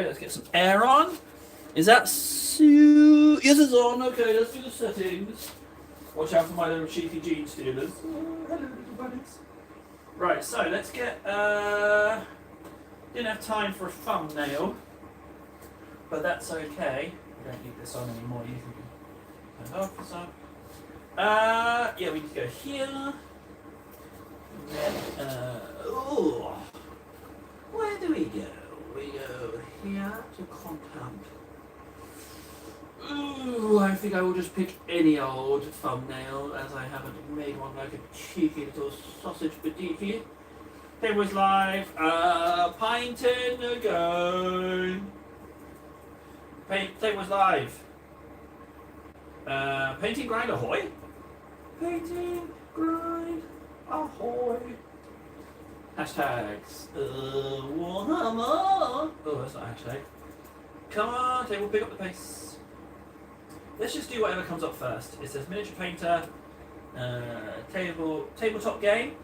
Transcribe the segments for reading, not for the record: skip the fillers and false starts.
Let's get some air on. Is that yes, it's on. Okay, let's do the settings. Watch out for my little cheeky gene stealers. Oh, hello, little bunnies. Right, so let's get. Didn't have time for a thumbnail, but that's okay. We don't need this on anymore. You can turn off this up. Yeah, we need to go here. And then, where do we go? We go here to content. Ooh, I think I will just pick any old thumbnail as I haven't made one like a cheeky little sausage badiki. It was live, Pinton ago. It was live. Painting grind ahoy. Painting grind ahoy. Hashtags. Warhammer. Oh, that's not a hashtag. Come on, table, pick up the pace. Let's just do whatever comes up first. It says miniature painter, tabletop game.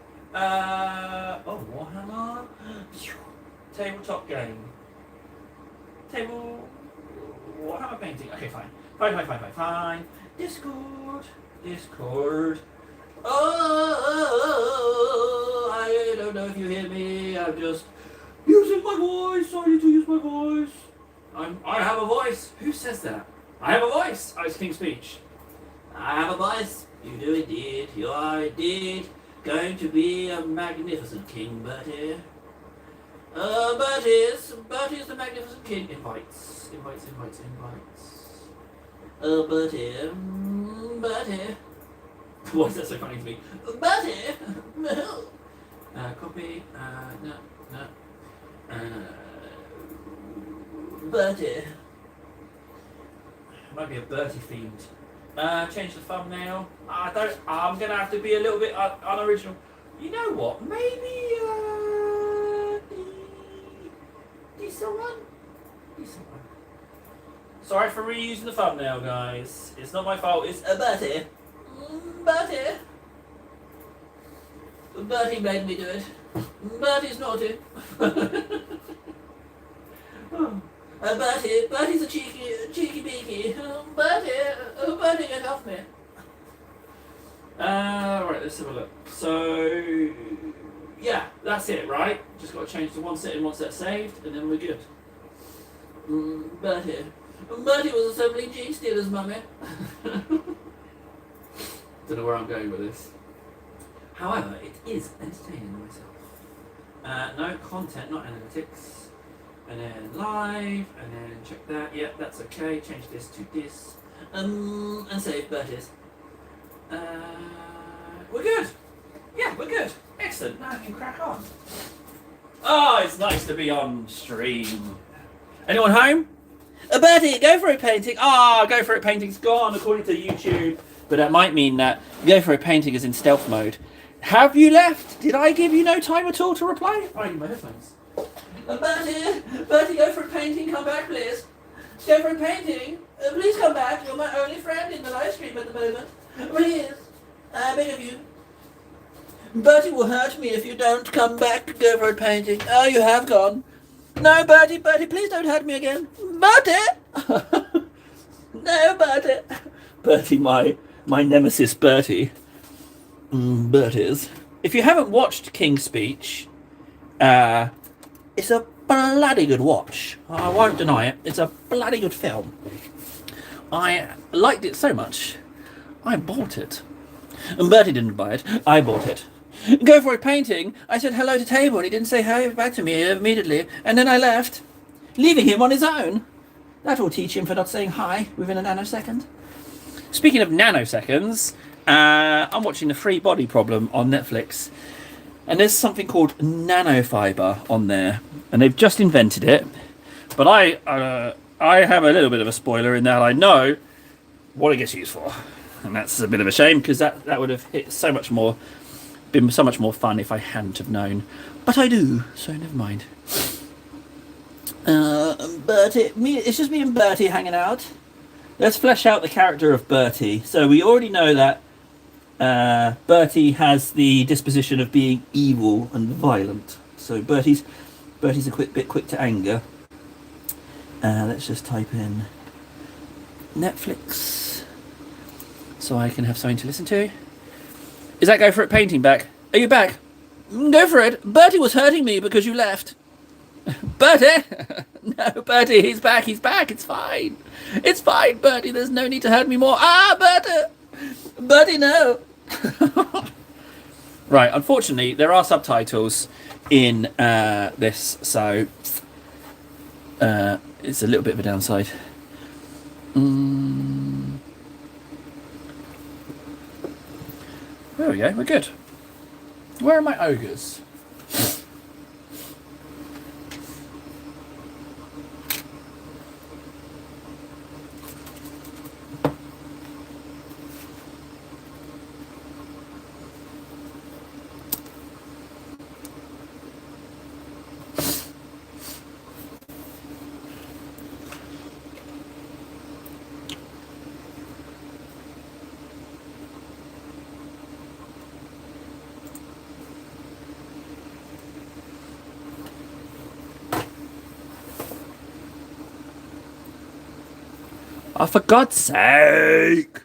Warhammer. Tabletop game. Warhammer painting. Okay, fine. Fine. Discord. Oh, I don't know if you hear me. I'm just using my voice. I need to use my voice. I have a voice. Who says that? I have a voice. Oh, it's King's Speech. I have a voice. You do indeed. You are indeed going to be a magnificent king, Bertie. Bertie's the magnificent king. Invites. Bertie. Why is that so funny to me? Bertie! Copy. No. Bertie. Might be a Bertie themed. Change the thumbnail. I'm gonna have to be a little bit unoriginal. You know what? Maybe decent one. Sorry for reusing the thumbnail, guys. It's not my fault. It's a Bertie. Bertie made me do it. Bertie's naughty. Bertie's a cheeky beaky. Bertie, get off me. Right, let's have a look. So, yeah, that's it, right? Just got to change to one setting once that's saved, and then we're good. Bertie was assembling gene stealers, mummy. Don't know where I'm going with this. However, it is entertaining myself. No content, not analytics. And then live, and then check that. Yep, that's okay. Change this to this. And save Bertie's. We're good. Yeah, we're good. Excellent. Now I can crack on. Oh, it's nice to be on stream. Anyone home? Bertie, go for it painting. Go for it painting's gone according to YouTube. But that might mean that go for it painting is in stealth mode. Have you left? Did I give you no time at all to reply? I need my headphones. Bertie, go for a painting, come back please. Go for a painting, please come back, you're my only friend in the live stream at the moment. Please, I beg of you. Bertie will hurt me if you don't come back to go for a painting. Oh, you have gone. No, Bertie, please don't hurt me again. Bertie! No, Bertie. Bertie, my nemesis Bertie. Bertie's. If you haven't watched King's Speech, it's a bloody good watch. I won't deny it. It's a bloody good film. I liked it so much, I bought it. And Bertie didn't buy it. I bought it. Go for it painting. I said hello to Table and he didn't say hi back to me immediately. And then I left, leaving him on his own. That will teach him for not saying hi within a nanosecond. Speaking of nanoseconds, I'm watching The Free Body Problem on Netflix. And there's something called nanofiber on there. And they've just invented it. But I have a little bit of a spoiler in that I know what it gets used for. And that's a bit of a shame because that would have been so much more fun if I hadn't have known. But I do, so never mind. Bertie, it's just me and Bertie hanging out. Let's flesh out the character of Bertie. So we already know that Bertie has the disposition of being evil and violent. So Bertie's a bit quick to anger. Let's just type in Netflix so I can have something to listen to. Is that Go For It painting back? Are you back? Go for it. Bertie was hurting me because you left. Bertie? No, Bertie, he's back. It's fine. It's fine, Bertie. There's no need to hurt me more. Ah, Bertie! Bertie, no. Right, unfortunately, there are subtitles in this, so it's a little bit of a downside. There we go, we're good. Where are my ogres? Oh, for God's sake!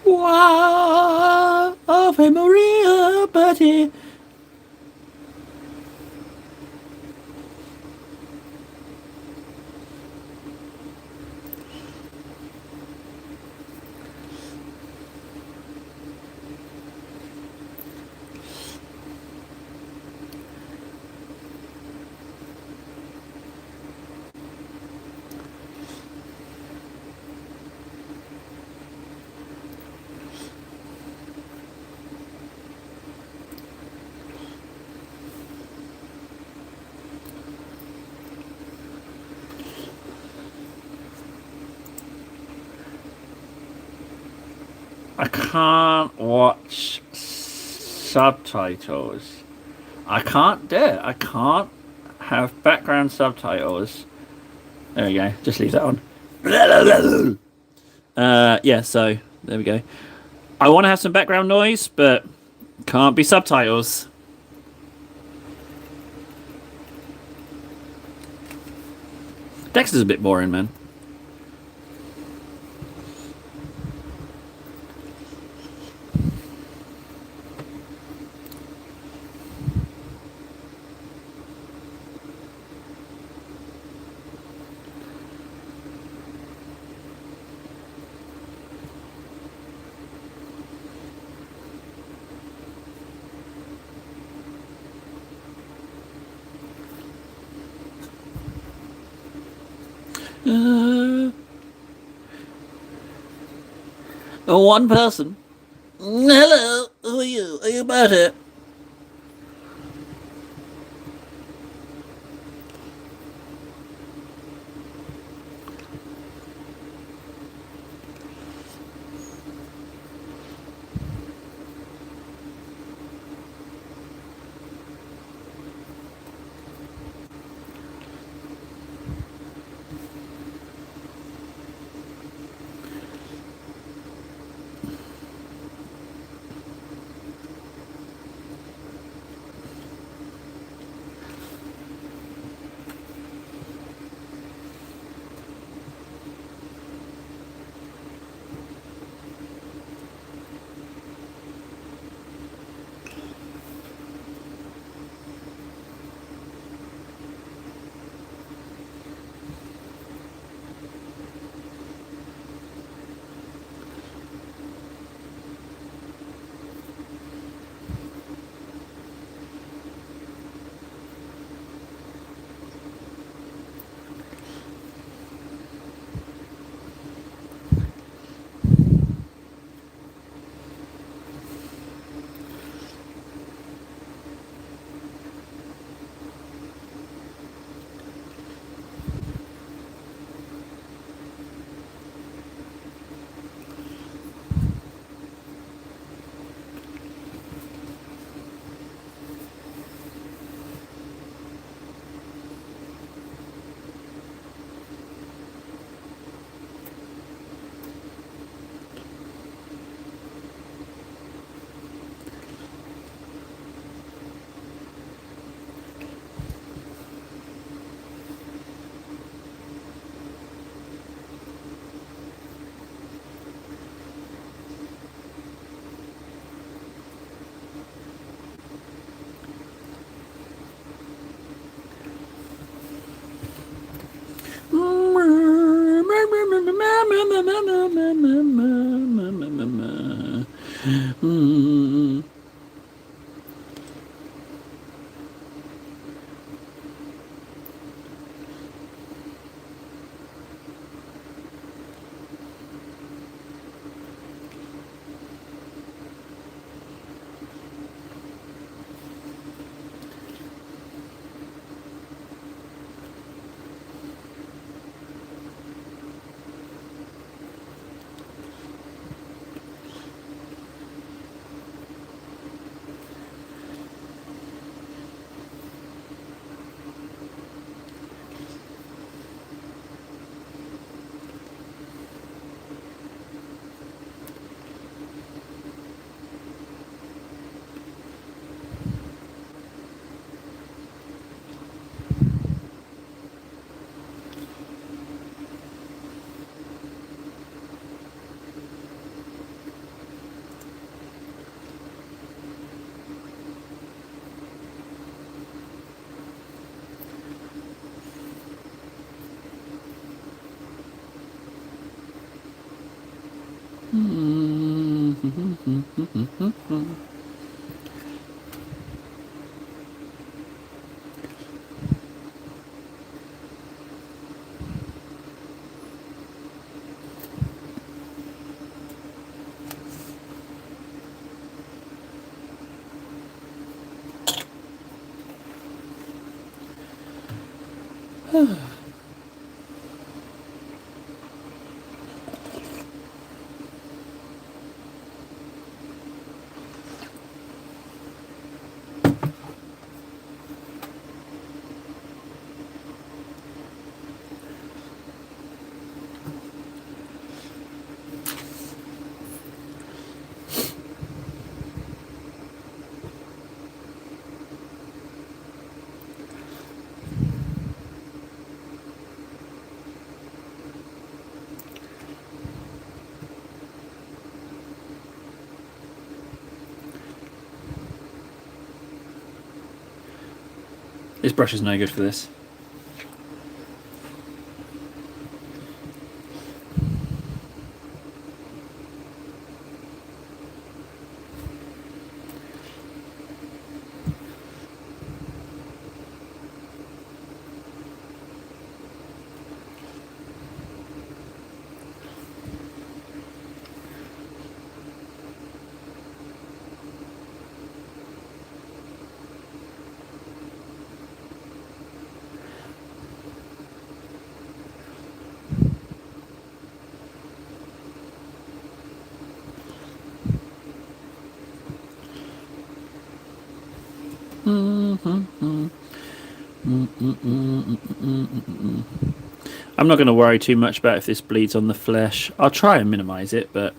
Wow, Ave Maria, Bertie. I can't watch subtitles. I can't do it. I can't have background subtitles. There we go. Just leave that on. Yeah, so there we go. I want to have some background noise, but can't be subtitles. Dexter's a bit boring, man. One person. Hello, who are you? Are you about it? This brush is no good for this. I'm not going to worry too much about if this bleeds on the flesh. I'll try and minimise it, but...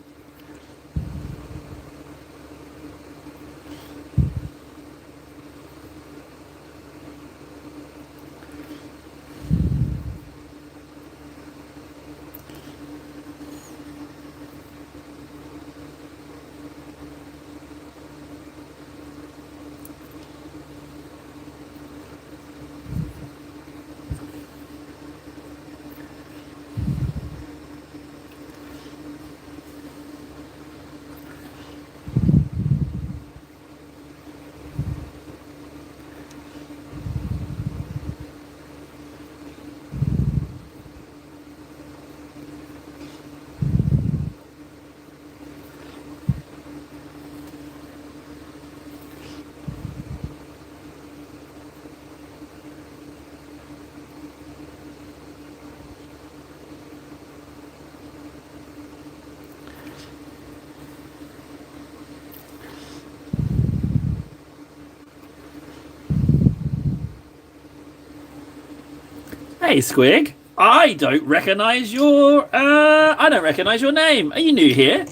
Hey, Squig. I don't recognise your... I don't recognise your name. Are you new here?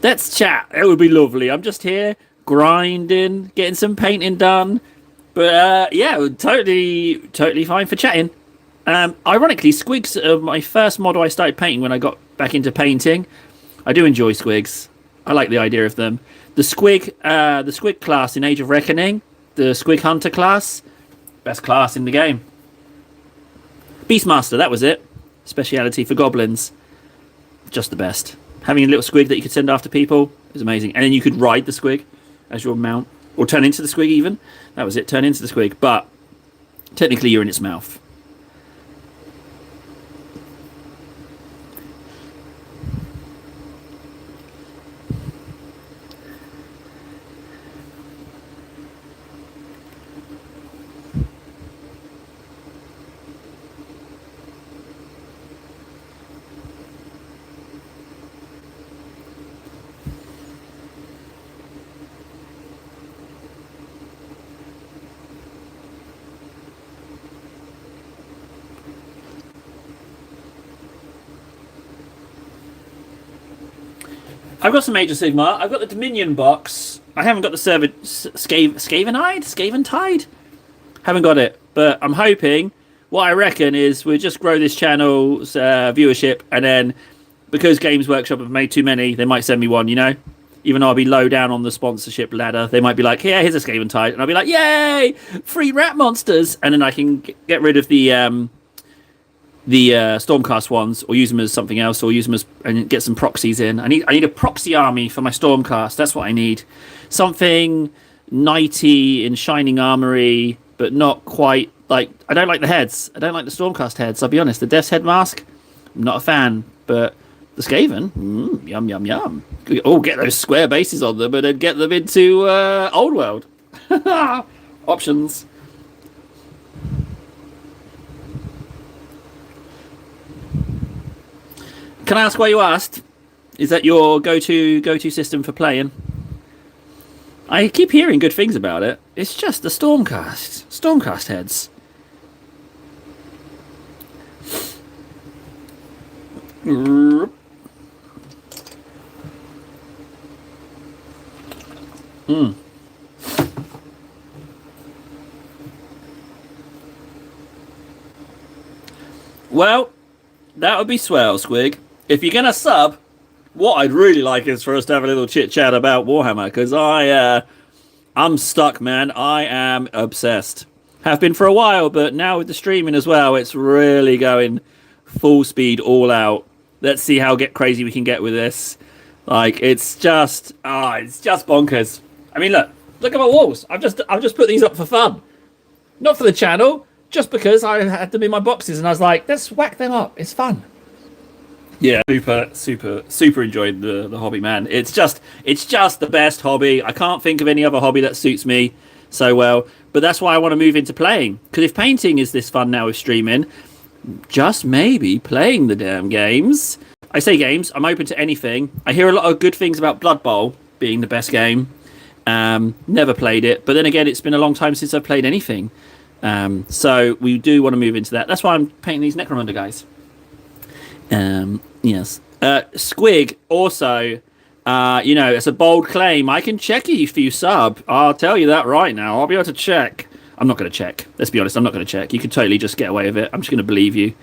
Let's chat. It would be lovely. I'm just here grinding, getting some painting done. But yeah, totally fine for chatting. Ironically, Squigs are my first model I started painting when I got back into painting. I do enjoy Squigs. I like the idea of them. The Squig class in Age of Reckoning, the Squig Hunter class, best class in the game. Beastmaster, that was it. Speciality for goblins. Just the best. Having a little squig that you could send after people is amazing. And then you could ride the squig as your mount. Or turn into the squig even. That was it, turn into the squig. But technically you're in its mouth. I've got some Age of Sigmar. I've got the Dominion box. I haven't got the server Scaventide? Haven't got it. But I'm hoping, what I reckon is we'll just grow this channel's viewership, and then because Games Workshop have made too many, they might send me one, you know? Even though I'll be low down on the sponsorship ladder, they might be like, yeah, here's a Scaventide. And I'll be like, yay! Free rat monsters! And then I can get rid of the Stormcast ones, or use them as something else, or use them as and get some proxies in. I need a proxy army for my Stormcast. That's what I need. Something knighty in shining armory, but not quite like. I don't like the heads. I don't like the Stormcast heads. I'll be honest. The Death's Head mask, I'm not a fan. But the Skaven, yum yum yum. Oh, get those square bases on them, and then get them into Old World. Options. Can I ask why you asked? Is that your go-to system for playing? I keep hearing good things about it. It's just the Stormcast heads. Well, that would be swell, Squig. If you're gonna sub, what I'd really like is for us to have a little chit chat about Warhammer, because I'm stuck, man. I am obsessed. Have been for a while, but now with the streaming as well, it's really going full speed, all out. Let's see how crazy we can get with this. Like, it's just bonkers. I mean, look at my walls. I've just put these up for fun, not for the channel, just because I had them in my boxes, and I was like, let's whack them up. It's fun. Yeah, super enjoyed the hobby, man. It's just the best hobby. I can't think of any other hobby that suits me so well. But that's why I want to move into playing. Because if painting is this fun now with streaming, just maybe playing the damn games. I say games, I'm open to anything. I hear a lot of good things about Blood Bowl being the best game. Never played it. But then again, it's been a long time since I've played anything. So we do want to move into that. That's why I'm painting these Necromunda guys. Yes. Squig also, it's a bold claim. I can check you if you sub. I'll tell you that right now. I'll be able to check. I'm not going to check. Let's be honest. I'm not going to check. You can totally just get away with it. I'm just going to believe you.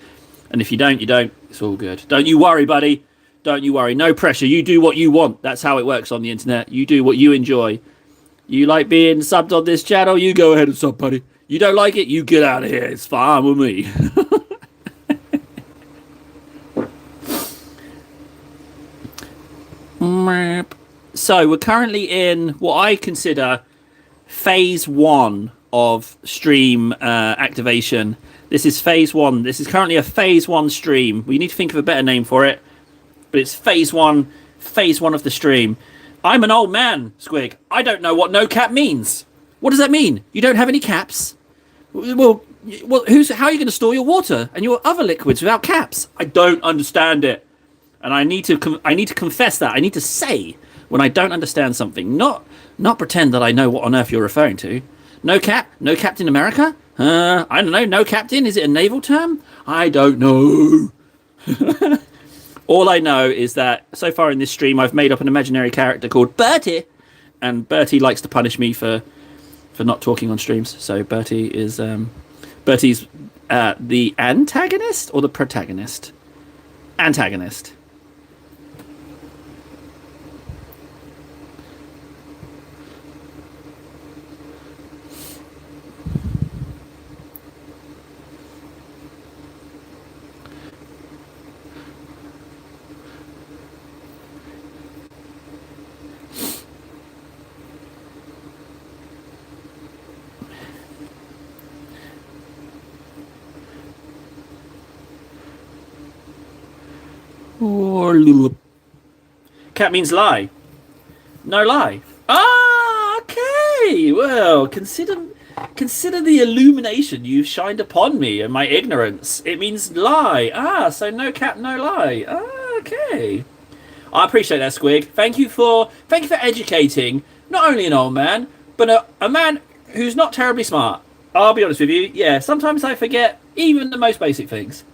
And if you don't, you don't. It's all good. Don't you worry, buddy. Don't you worry. No pressure. You do what you want. That's how it works on the internet. You do what you enjoy. You like being subbed on this channel? You go ahead and sub, buddy. You don't like it? You get out of here. It's fine with me. So we're currently in what I consider phase 1 of stream activation. This is phase 1. This is currently a phase 1 stream. We need to think of a better name for it, but it's phase 1 of the stream. I'm an old man, Squig. I don't know what no cap means. What does that mean? You don't have any caps? Well, how are you going to store your water and your other liquids without caps? I don't understand it. And I need to confess that. I need to say when I don't understand something, not pretend that I know what on earth you're referring to. No Captain America? I don't know. No Captain? Is it a naval term? I don't know. All I know is that so far in this stream, I've made up an imaginary character called Bertie, and Bertie likes to punish me for not talking on streams. So Bertie's the antagonist or the protagonist? Antagonist. Cat means lie. No lie. Ah, okay. Well, consider the illumination you've shined upon me and my ignorance. It means lie. Ah, so no cat, no lie. Ah, okay. I appreciate that, Squig. Thank you for educating not only an old man, but a man who's not terribly smart. I'll be honest with you. Yeah, sometimes I forget even the most basic things.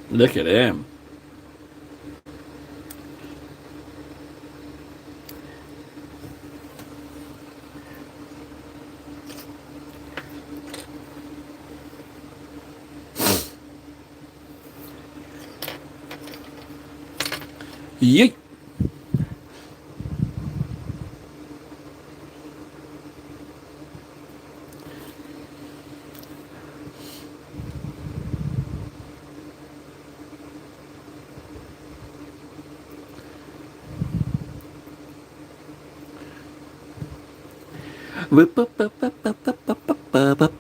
Look at him. Yeet. Whoop, up, up, up, up, up, up, up, up, up.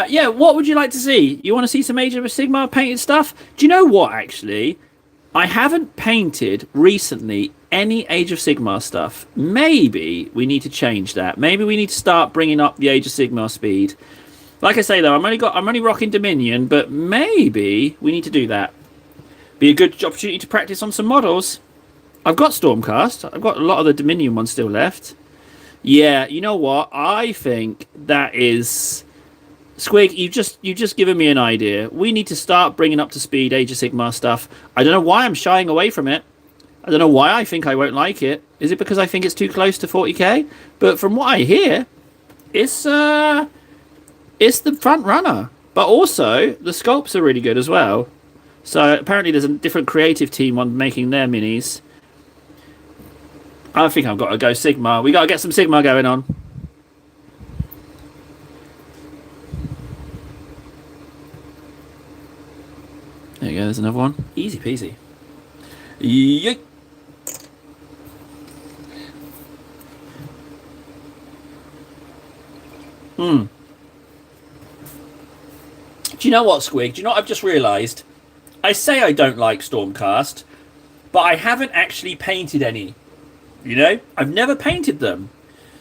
Yeah, what would you like to see? You want to see some Age of Sigma painted stuff? Do you know what, actually? I haven't painted recently any Age of Sigma stuff. Maybe we need to change that. Maybe we need to start bringing up the Age of Sigma speed. Like I say, though, I'm only rocking Dominion, but maybe we need to do that. Be a good opportunity to practice on some models. I've got Stormcast. I've got a lot of the Dominion ones still left. Yeah, you know what? I think that is... Squig, you've just given me an idea. We need to start bringing up to speed Age of Sigmar stuff. I don't know why I'm shying away from it. I don't know why I think I won't like it. Is it because I think it's too close to 40k? But from what I hear, it's the front runner. But also the sculpts are really good as well. So apparently there's a different creative team on making their minis. I think I've got to go Sigma. We got to get some Sigma going on. There you go, there's another one. Easy peasy. Yeet. Do you know what, Squig? Do you know what I've just realised? I say I don't like Stormcast, but I haven't actually painted any. You know? I've never painted them.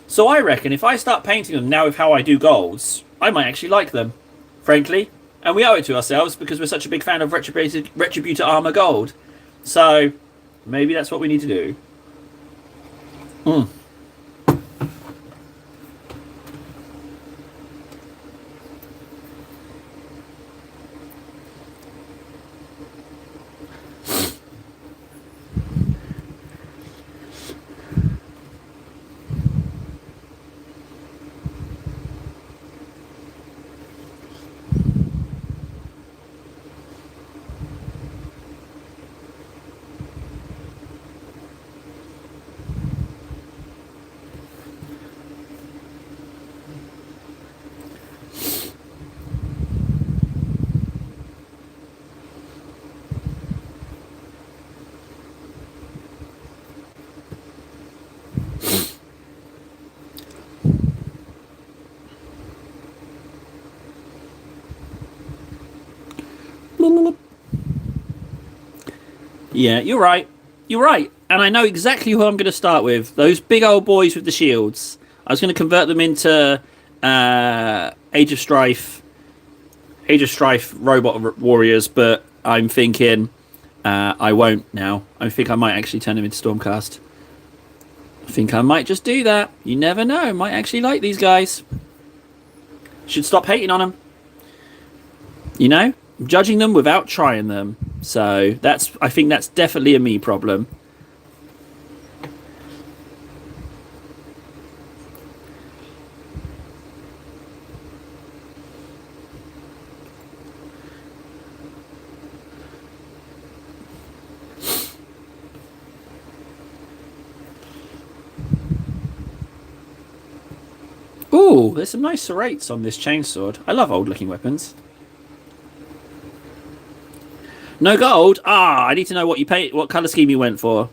So I reckon if I start painting them now with how I do golds, I might actually like them. Frankly. And we owe it to ourselves because we're such a big fan of Retributor Armor Gold. So, maybe that's what we need to do. Yeah, you're right. You're right. And I know exactly who I'm going to start with. Those big old boys with the shields. I was going to convert them into Age of Strife, robot warriors, but I'm thinking I won't now. I think I might actually turn them into Stormcast. I think I might just do that. You never know. I might actually like these guys. Should stop hating on them. You know, I'm judging them without trying them. So I think that's definitely a me problem. Ooh, there's some nice serrates on this chainsword. I love old-looking weapons. No gold? Ah, I need to know what you pay. What colour scheme you went for.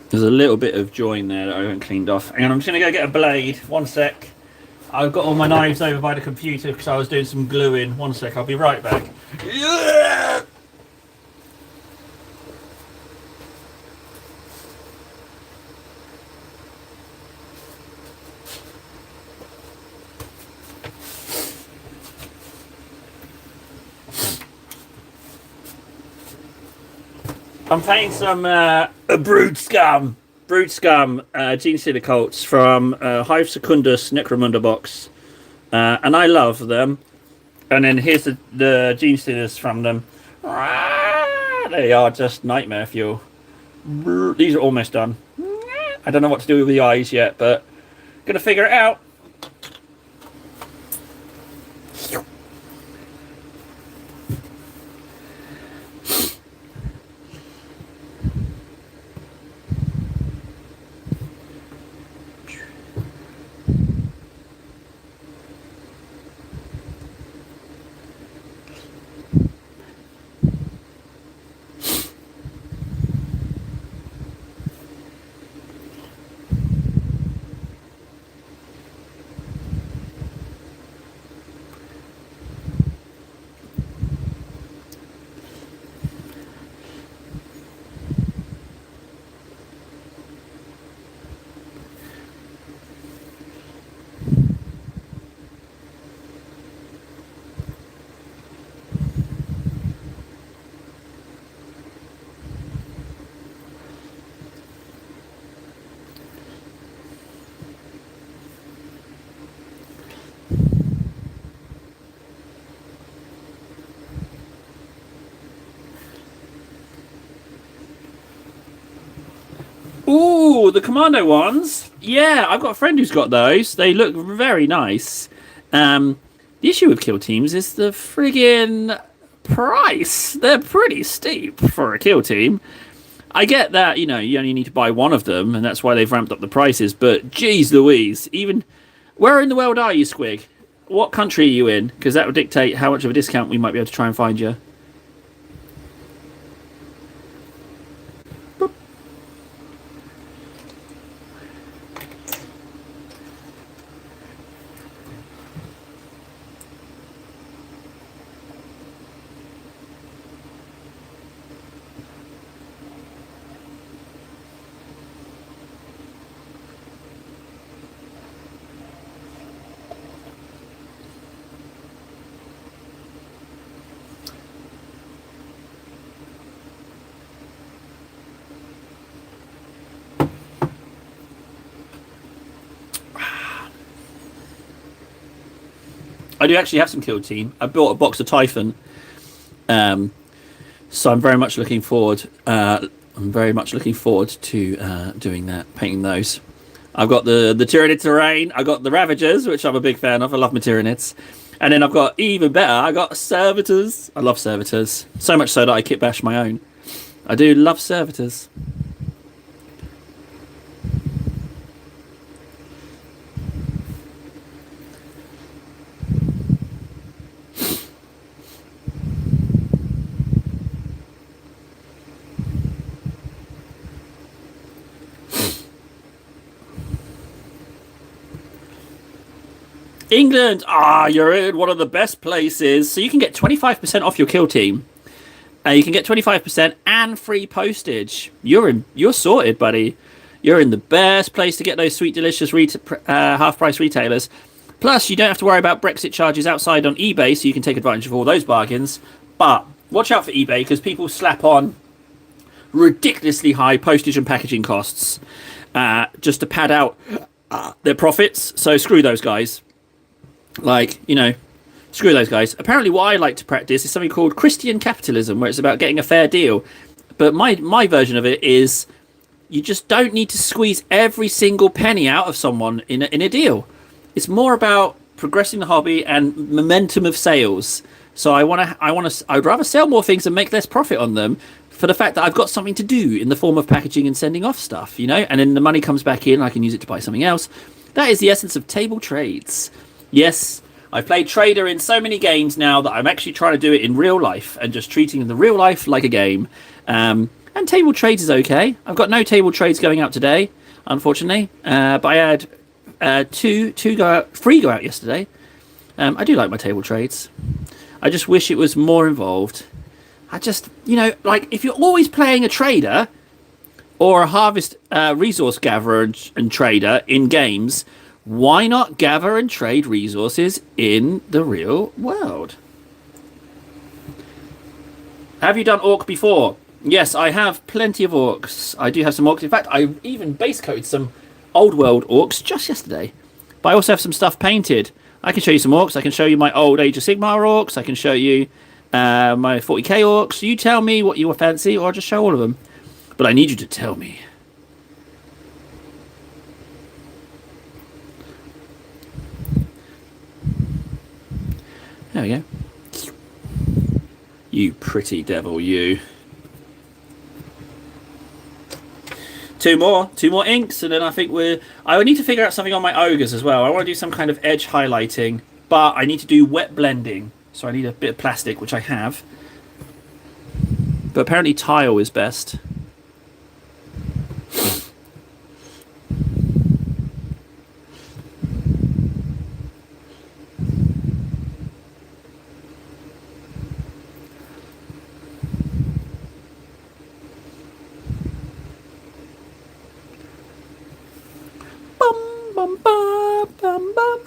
There's a little bit of join there that I haven't cleaned off. And I'm just going to go get a blade. One sec. I've got all my knives over by the computer because I was doing some gluing. One sec, I'll be right back. Yeah! I'm playing some Brood Scum Gene Stealer Colts from Hive Secundus Necromunda box. And I love them. And then here's the Gene Stealers from them. They are just nightmare fuel. These are almost done. I don't know what to do with the eyes yet, but gonna figure it out. Ooh, the commando ones. Yeah, I've got a friend who's got those. They look very nice. The issue with kill teams is the friggin' price. They're pretty steep for a kill team. I get that, you only need to buy one of them, and that's why they've ramped up the prices, but geez Louise, even... Where in the world are you, Squig? What country are you in? Because that would dictate how much of a discount we might be able to try and find you. I do actually have some kill team. I bought a box of Typhon. So I'm very much looking forward. I'm very much looking forward to doing that, painting those. I've got the Tyranid terrain. I got the Ravagers, which I'm a big fan of. I love my Tyranids. And then I've got, even better, I got Servitors. I love Servitors. So much so that I kit bash my own. I do love Servitors. England, you're in one of the best places. So you can get 25% off your kill team. You can get 25% and free postage. You're sorted, buddy. You're in the best place to get those sweet, delicious half-price retailers. Plus, you don't have to worry about Brexit charges outside on eBay, so you can take advantage of all those bargains. But watch out for eBay, because people slap on ridiculously high postage and packaging costs just to pad out their profits. So screw those guys. Screw those guys. Apparently what I like to practice is something called Christian capitalism, where it's about getting a fair deal. But my version of it is you just don't need to squeeze every single penny out of someone in a deal. It's more about progressing the hobby and momentum of sales. So I'd rather sell more things and make less profit on them for the fact that I've got something to do in the form of packaging and sending off stuff, and then the money comes back in, I can use it to buy something else. That is the essence of table trades. Yes, I've played Trader in so many games now that I'm actually trying to do it in real life and just treating the real life like a game. And table trades is okay. I've got no table trades going out today, unfortunately. But I had three go out yesterday. I do like my table trades. I just wish it was more involved. I just, if you're always playing a trader or a harvest resource gatherer and trader in games, why not gather and trade resources in the real world? Have you done Orc before? Yes, I have plenty of Orcs. I do have some Orcs. In fact, I even base coated some old world Orcs just yesterday. But I also have some stuff painted. I can show you some Orcs. I can show you my old Age of Sigmar Orcs. I can show you my 40k Orcs. You tell me what you fancy, or I'll just show all of them. But I need you to tell me. There we go. You pretty devil, you. Two more inks, and then I think I need to figure out something on my ogres as well. I want to do some kind of edge highlighting, but I need to do wet blending, so I need a bit of plastic, which I have. But apparently tile is best. Bum, bum, bum, bum.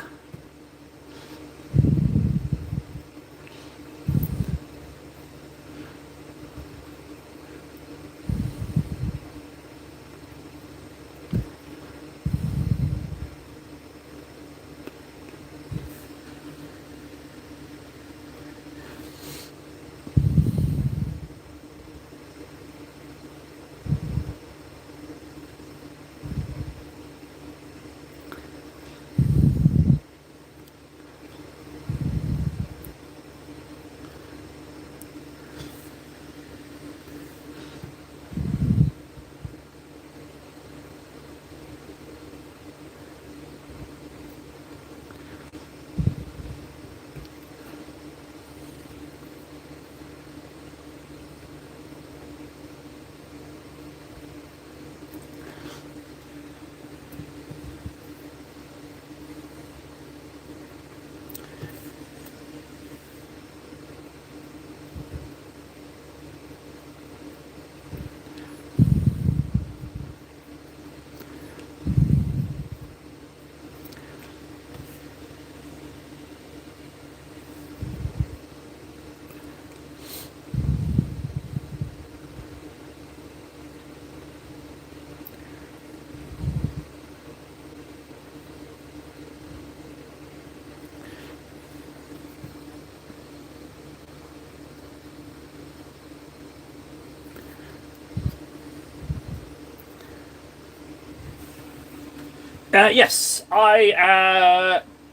Yes,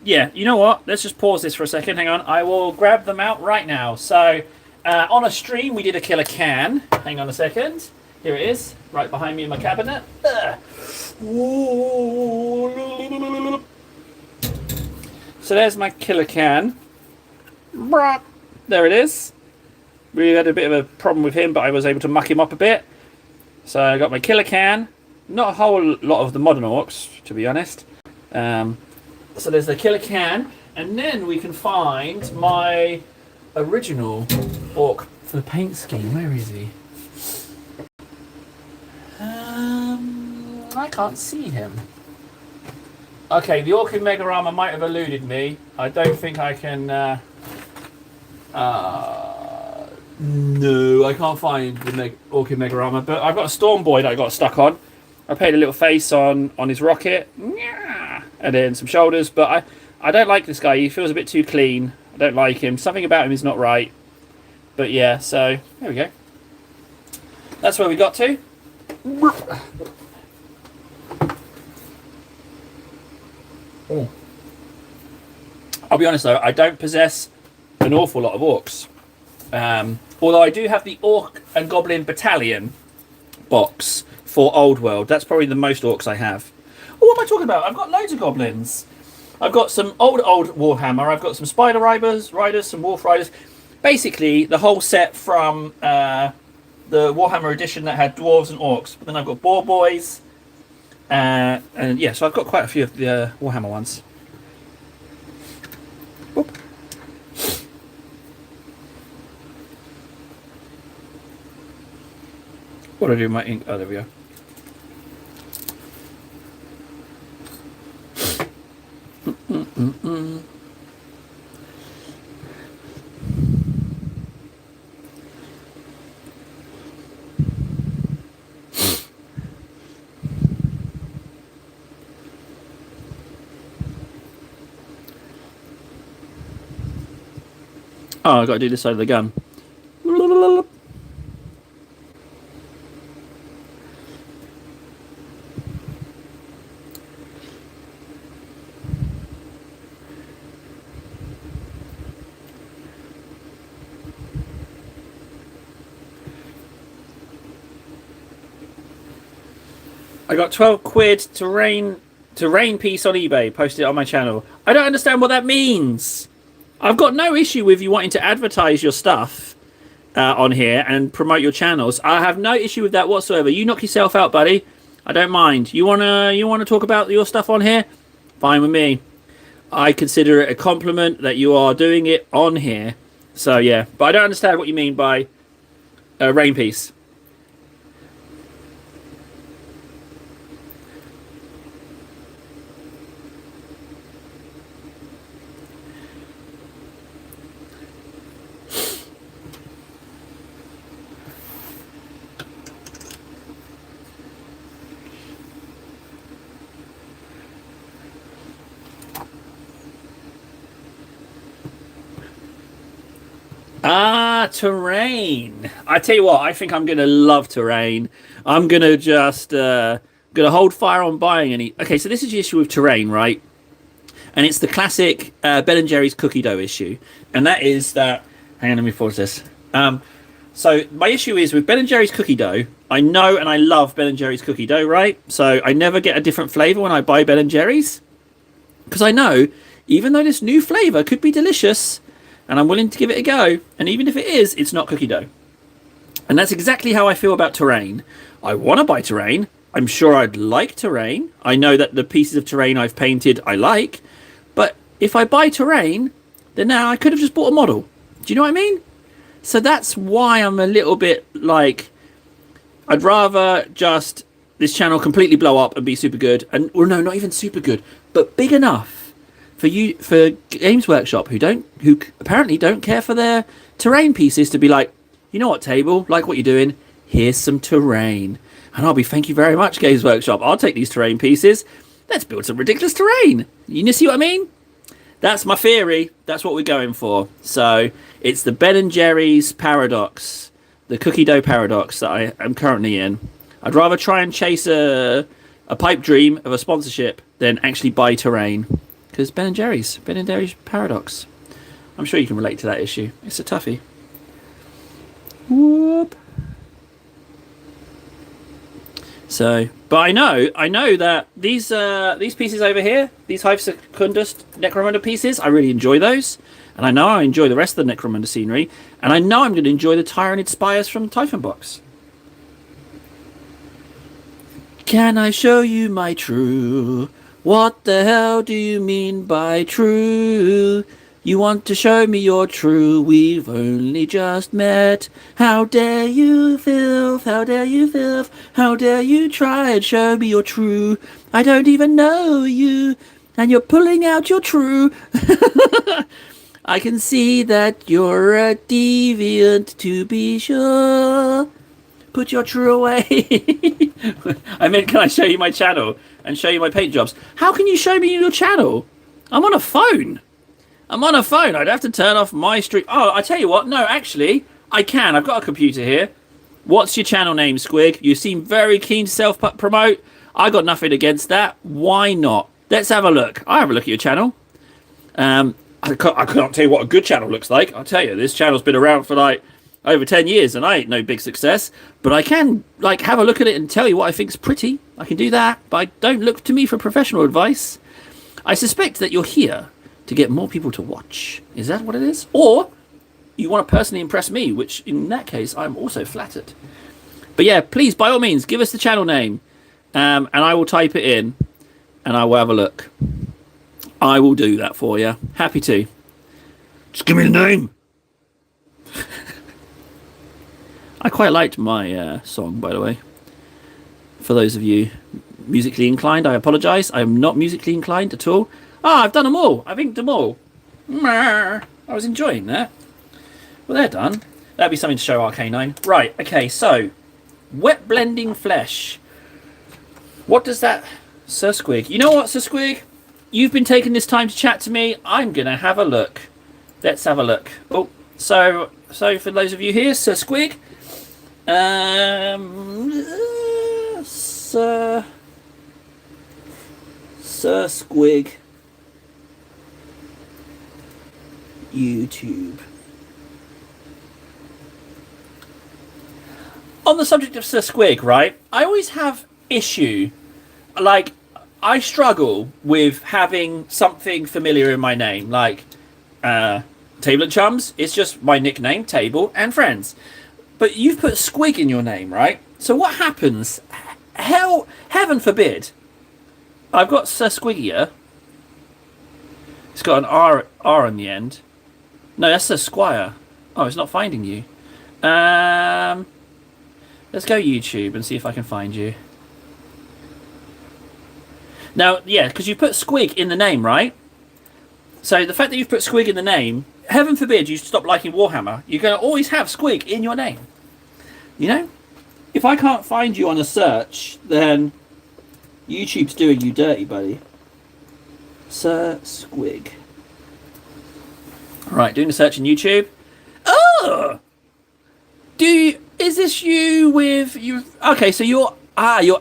yeah, you know what? Let's just pause this for a second. Hang on. I will grab them out right now. So, on a stream, we did a killer can. Hang on a second. Here it is, right behind me in my cabinet. So there's my killer can. There it is. We had a bit of a problem with him, but I was able to muck him up a bit. So I got my killer can. Not a whole lot of the modern orcs, to be honest. So there's the killer can, and then we can find my original orc for the paint scheme. Where is he? I can't see him. Okay, the orc in Mega Armor might have eluded me. I don't think I can. No, I can't find the orc in Mega Armor, but I've got a Storm Boy that I got stuck on. I painted a little face on his rocket, and then some shoulders, but I don't like this guy. He feels a bit too clean. I don't like him. Something about him is not right. But yeah, so there we go. That's where we got to. I'll be honest though, I don't possess an awful lot of orcs. Although I do have the Orc and Goblin Battalion box for Old World. That's probably the most orcs I have. Oh, what am I talking about? I've got loads of goblins. I've got some old Warhammer. I've got some Spider Riders, some Wolf Riders. Basically, the whole set from the Warhammer edition that had dwarves and orcs. But then I've got Boar Boys. And yeah, so I've got quite a few of the Warhammer ones. Boop. What do I do with my ink? Oh, there we go. Oh, I've got to do this side of the gun. I got 12 quid terrain piece on eBay, posted it on my channel. I don't understand what that means. I've got no issue with you wanting to advertise your stuff on here and promote your channels. I have no issue with that whatsoever. You knock yourself out, buddy. I don't mind. You wanna talk about your stuff on here? Fine with me. I consider it a compliment that you are doing it on here. So yeah, but I don't understand what you mean by a rain piece. Terrain. I tell you what, I think I'm gonna love terrain. I'm gonna just gonna hold fire on buying any. Okay, so this is the issue with terrain, right? And it's the classic Ben and Jerry's cookie dough issue, and that is that. Hang on, let me pause this. So my issue is with Ben and Jerry's cookie dough. I know and I love Ben and Jerry's cookie dough, right? So I never get a different flavor when I buy Ben and Jerry's, because I know even though this new flavor could be delicious, and I'm willing to give it a go, and even if it is, it's not cookie dough. And that's exactly how I feel about terrain. I want to buy terrain. I'm sure I'd like terrain. I know that the pieces of terrain I've painted I like, but if I buy terrain, then now I could have just bought a model. Do you know what I mean? So that's why I'm a little bit like, I'd rather just this channel completely blow up and be super good, and or no, not even super good, but big enough for Games Workshop, who apparently don't care for their terrain pieces, to be like, you know what, table, like what you're doing, here's some terrain, and I'll be, thank you very much, Games Workshop. I'll take these terrain pieces. Let's build some ridiculous terrain. You see what I mean? That's my theory. That's what we're going for. So it's the Ben and Jerry's paradox, the cookie dough paradox that I am currently in. I'd rather try and chase a a pipe dream of a sponsorship than actually buy terrain. Because Ben and Jerry's paradox. I'm sure you can relate to that issue. It's a toughie. Whoop. So, but I know that these pieces over here, these Hive Secundus Necromunda pieces, I really enjoy those. And I know I enjoy the rest of the Necromunda scenery. And I know I'm going to enjoy the Tyranid Spires from Typhon Box. Can I show you my true? What the hell do you mean by true? You want to show me your true? We've only just met. How dare you, filth? How dare you, filth? How dare you try and show me your true? I don't even know you, and you're pulling out your true. I can see that you're a deviant, to be sure. Put your true away. I mean, can I show you my channel and show you my paint jobs? How can you show me your channel? I'm on a phone. I'd have to turn off my stream. Oh, I tell you what. No, actually, I can. I've got a computer here. What's your channel name, Squig? You seem very keen to self-promote. I got nothing against that. Why not? Let's have a look. I'll have a look at your channel. I can't tell you what a good channel looks like. I'll tell you, this channel's been around for like over 10 years and I ain't no big success. But I can like have a look at it and tell you what I think's pretty. I can do that. But don't look to me for professional advice. I suspect that you're here to get more people to watch. Is that what it is? Or you want to personally impress me, which in that case, I'm also flattered. But yeah, please, by all means, give us the channel name. And I will type it in and I will have a look. I will do that for you. Happy to. Just give me the name. I quite liked my song, by the way. For those of you musically inclined, I apologise. I am not musically inclined at all. Ah, I've done them all. I've inked them all. I was enjoying that. Well, they're done. That'd be something to show Arcanine. Right, okay, so wet blending flesh. What does that... Sir Squig. You know what, Sir Squig? You've been taking this time to chat to me. I'm going to have a look. Let's have a look. Oh, so for those of you here, Sir Squig. Sir Squig. YouTube. On the subject of Sir Squig, right? I always have issue, like, I struggle with having something familiar in my name, like Table and Chums. It's just my nickname, Table and Friends. But you've put Squig in your name, right? So what happens? Heaven forbid. I've got Sir Squiggier. It's got an R on the end. No, that's Sir Squire. Oh, it's not finding you. Let's go YouTube and see if I can find you. Now, yeah, because you put Squig in the name, right? So the fact that you've put Squig in the name, heaven forbid you stop liking Warhammer, you're going to always have Squig in your name. You know? If I can't find you on a search, then YouTube's doing you dirty, buddy. Sir Squig. Right, doing a search in YouTube. Oh! Is this you with you? Okay, so you're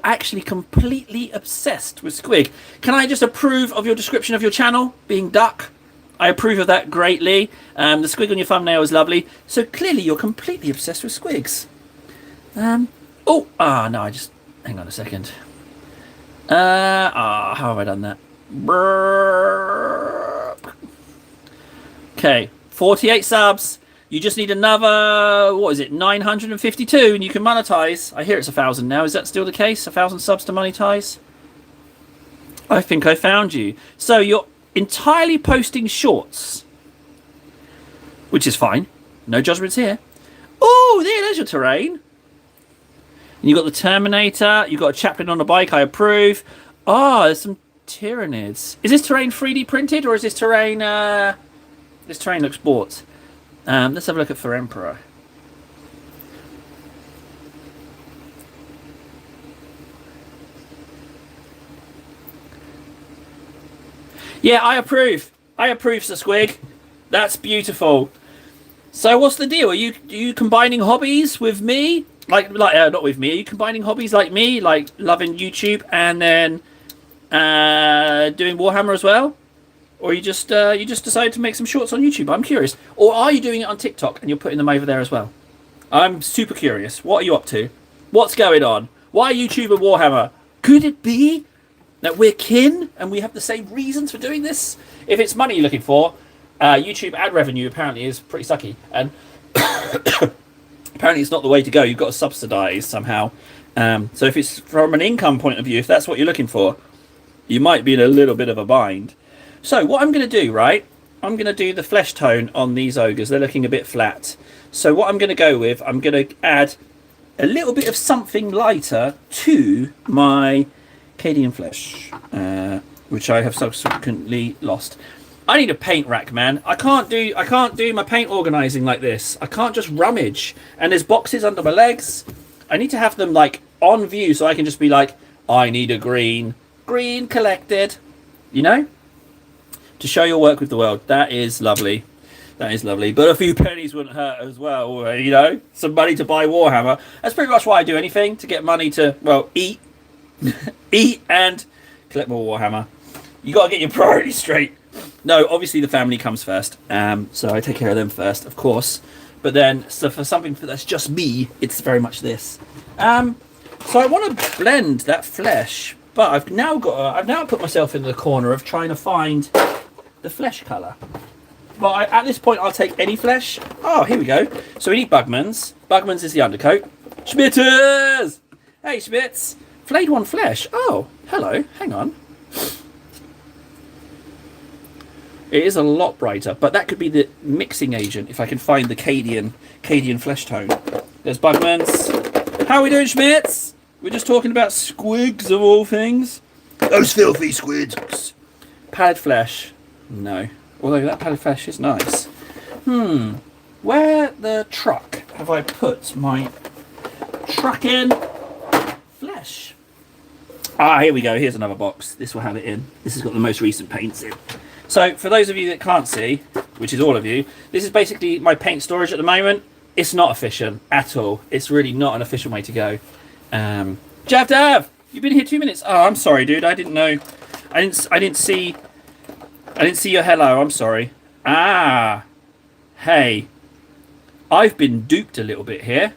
actually completely obsessed with Squig. Can I just approve of your description of your channel being duck? I approve of that greatly. The squig on your thumbnail is lovely. So clearly you're completely obsessed with squigs. No, hang on a second. How have I done that? Okay, 48 subs. You just need another, 952 and you can monetize. I hear it's 1,000 now. Is that still the case? 1,000 subs to monetize? I think I found you. So you're entirely posting shorts, which is fine. No judgments here. Oh, there's your terrain. And you got the Terminator. You got a chaplain on a bike. I approve. Oh, there's some Tyranids. Is this terrain 3D printed or is this terrain? This terrain looks bought. Let's have a look at For Emperor. Yeah, I approve. I approve, Sir Squig. That's beautiful. So what's the deal? Are you combining hobbies with me? Like not with me. Are you combining hobbies like me, like loving YouTube and then doing Warhammer as well? Or you just decided to make some shorts on YouTube? I'm curious. Or are you doing it on TikTok and you're putting them over there as well? I'm super curious. What are you up to? What's going on? Why YouTube and Warhammer? Could it be that we're kin and we have the same reasons for doing this? If it's money you're looking for, YouTube ad revenue apparently is pretty sucky. And apparently it's not the way to go. You've got to subsidise somehow. So if it's from an income point of view, if that's what you're looking for, you might be in a little bit of a bind. So what I'm going to do, right, I'm going to do the flesh tone on these ogres. They're looking a bit flat. So what I'm going to go with, I'm going to add a little bit of something lighter to my Cadian flesh, which I have subsequently lost. I need a paint rack, man. I can't do my paint organising like this. I can't just rummage. And there's boxes under my legs. I need to have them like on view so I can just be like, I need a green collected, you know, to show your work with the world. That is lovely. That is lovely. But a few pennies wouldn't hurt as well, you know, some money to buy Warhammer. That's pretty much why I do anything, to get money to, well, eat and collect more Warhammer. You got to get your priorities straight. No, obviously the family comes first. So I take care of them first, of course. But then, so for something that's just me, it's very much this. So I want to blend that flesh, but I've now put myself in the corner of trying to find the flesh colour. But at this point, I'll take any flesh. Oh, here we go. So we need Bugman's. Bugman's is the undercoat. Schmitters! Hey, Schmitz. Flayed one flesh. Oh, hello. Hang on. It is a lot brighter, but that could be the mixing agent if I can find the Cadian flesh tone. There's Bugman's. How are we doing, Schmitz? We're just talking about squigs of all things. Those filthy squids. Pallid flesh. No. Although that pallid flesh is nice. Where the truck have I put my trucking flesh? Ah, here we go. Here's another box. This will have it in. This has got the most recent paints in. So for those of you that can't see, which is all of you, this is basically my paint storage at the moment. It's not efficient at all. It's really not an efficient way to go. Jav, you've been here 2 minutes. Oh, I'm sorry, dude. I didn't know. I didn't see your hello. I'm sorry. Ah, hey. I've been duped a little bit here.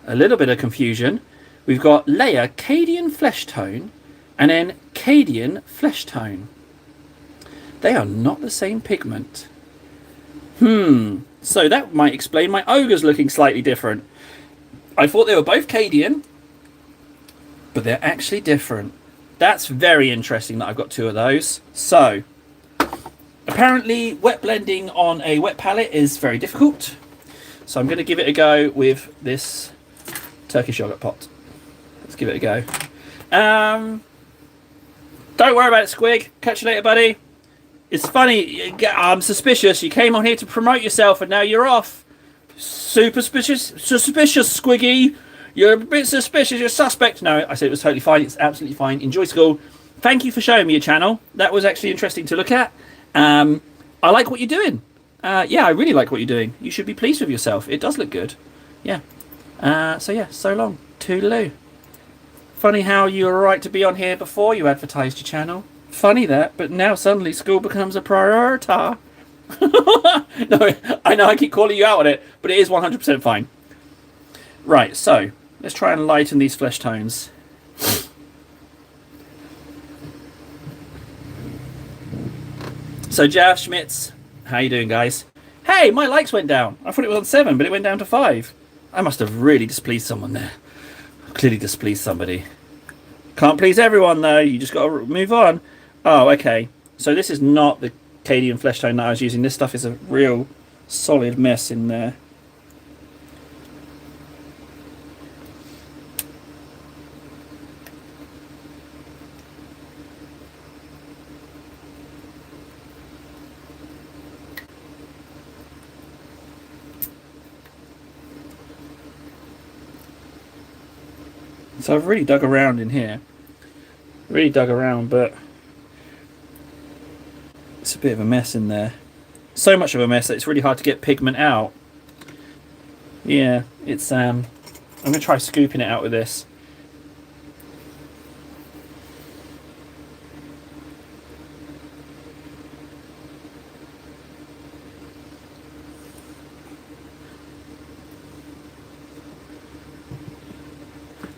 A little bit of confusion. We've got layer Cadian flesh tone and then Cadian flesh tone. They are not the same pigment. So that might explain my ogres looking slightly different. I thought they were both Cadian, but they're actually different. That's very interesting that I've got two of those. So, apparently wet blending on a wet palette is very difficult. So I'm going to give it a go with this Turkish yogurt pot. Let's give it a go. Don't worry about it, Squig. Catch you later, buddy. It's funny, I'm suspicious. You came on here to promote yourself and now you're off. Super suspicious, Squiggy. You're a bit suspicious, you're a suspect. No, I said it was totally fine. It's absolutely fine. Enjoy school. Thank you for showing me your channel. That was actually interesting to look at. I like what you're doing. Yeah, I really like what you're doing. You should be pleased with yourself. It does look good. Yeah. So long. Toodaloo. Funny how you were right to be on here before you advertised your channel. Funny that, but now suddenly school becomes a priority. No, I know I keep calling you out on it, but it is 100% fine. Right, so let's try and lighten these flesh tones. So Jav, Schmitz, how you doing, guys? Hey, my likes went down. I thought it was on 7, but it went down to 5. I must have really displeased someone there. Clearly displeased somebody. Can't please everyone though. You just got to move on. Oh, okay. So this is not the Cadian flesh tone that I was using. This stuff is a real solid mess in there. So I've really dug around in here. Really dug around, but it's a bit of a mess in there. So much of a mess that it's really hard to get pigment out. Yeah, it's I'm going to try scooping it out with this.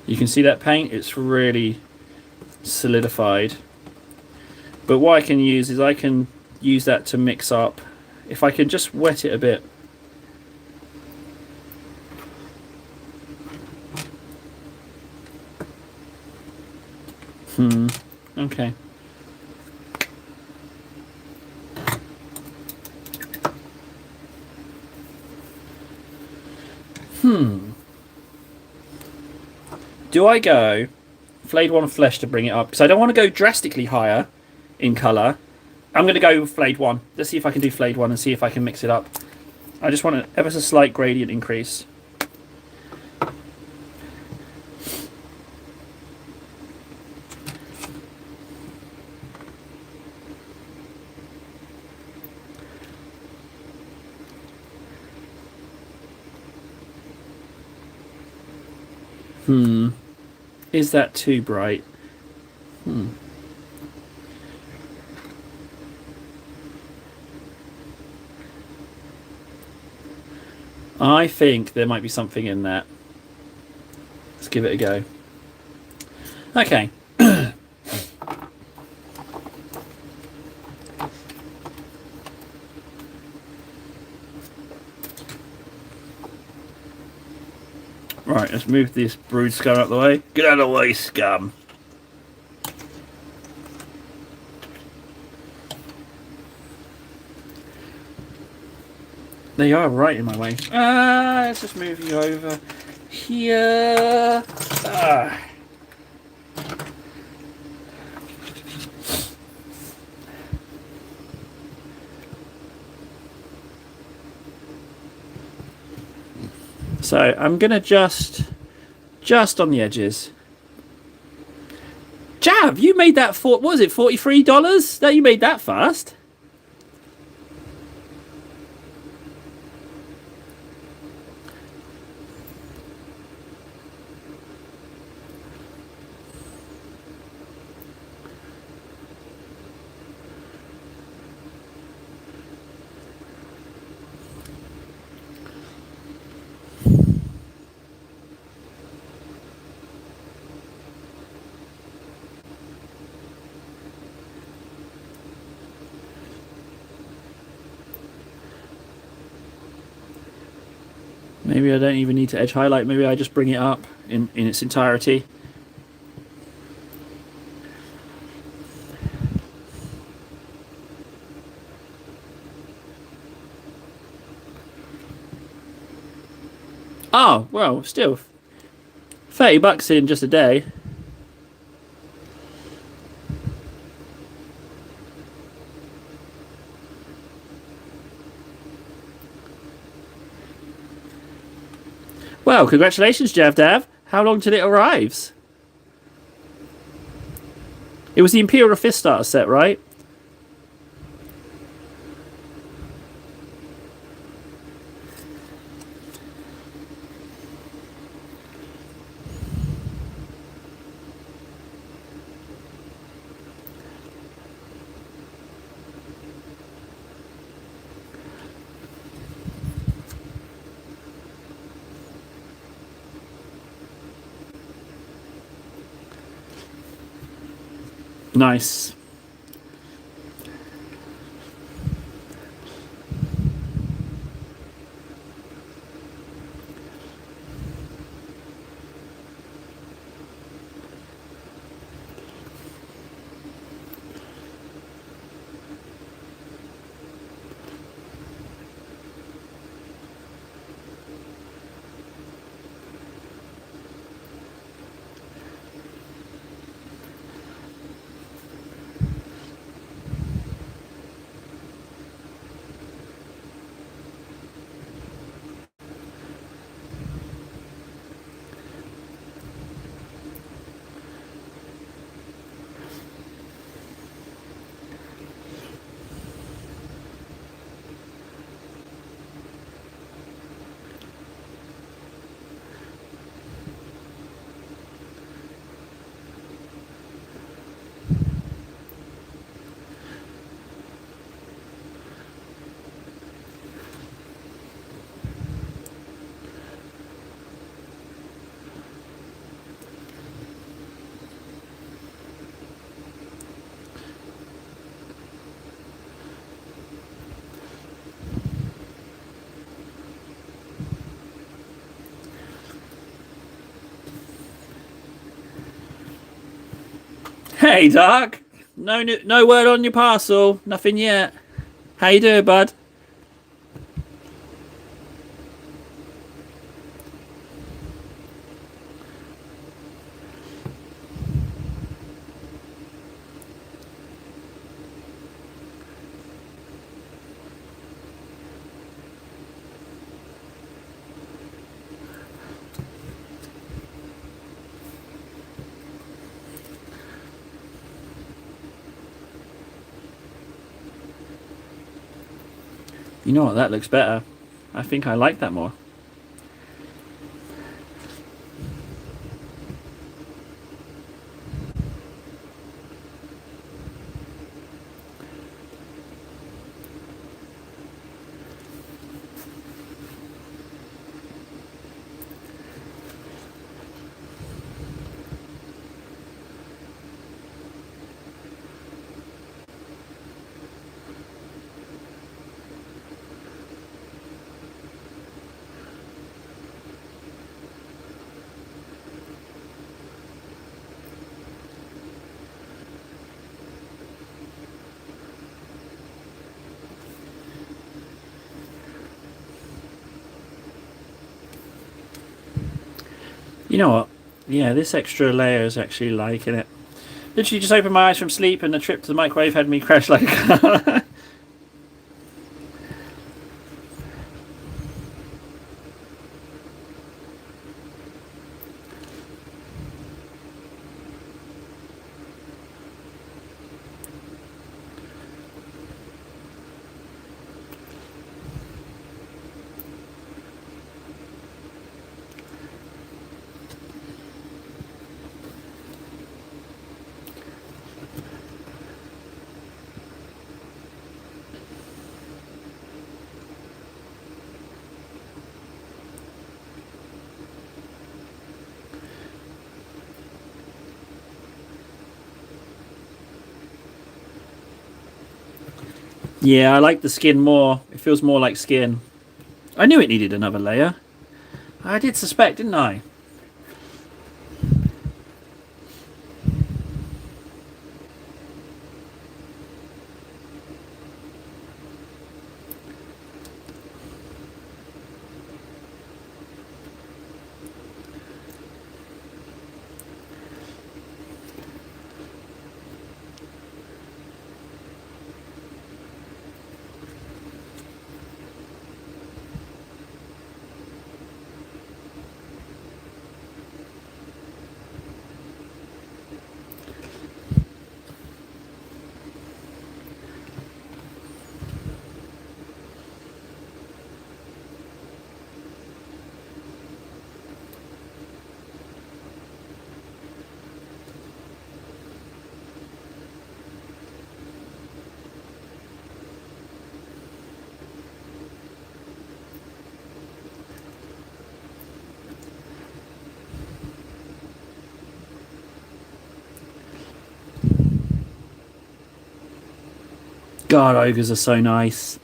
You can see that paint, it's really solidified. But what I can use is I can use that to mix up. If I can just wet it a bit. Okay. Do I go Flayed One Flesh to bring it up? Because I don't want to go drastically higher in colour. I'm going to go with Flayed One. Let's see if I can do Flayed One and see if I can mix it up. I just want an ever so slight gradient increase. Is that too bright? I think there might be something in that. Let's give it a go. Okay. Right, let's move this brood scum out of the way. Get out of the way, scum. They are right in my way. Let's just move you over here. So I'm gonna just on the edges. Jav, you made that for, what was it, $43? That you made that fast? Maybe I don't even need to edge highlight. Maybe I just bring it up in its entirety. Oh, well, still. $30 in just a day. Well, congratulations, Javdav. How long till it arrives? It was the Imperial Fist starter set, right? Nice. Hey, Doc. No word on your parcel. Nothing yet. How you doing, bud? You know what? That looks better. I think I like that more. You know what? Yeah, this extra layer is actually liking it. Literally just opened my eyes from sleep and the trip to the microwave had me crash like a car. Yeah, I like the skin more. It feels more like skin. I knew it needed another layer. I did suspect, didn't I? God, ogres are so nice.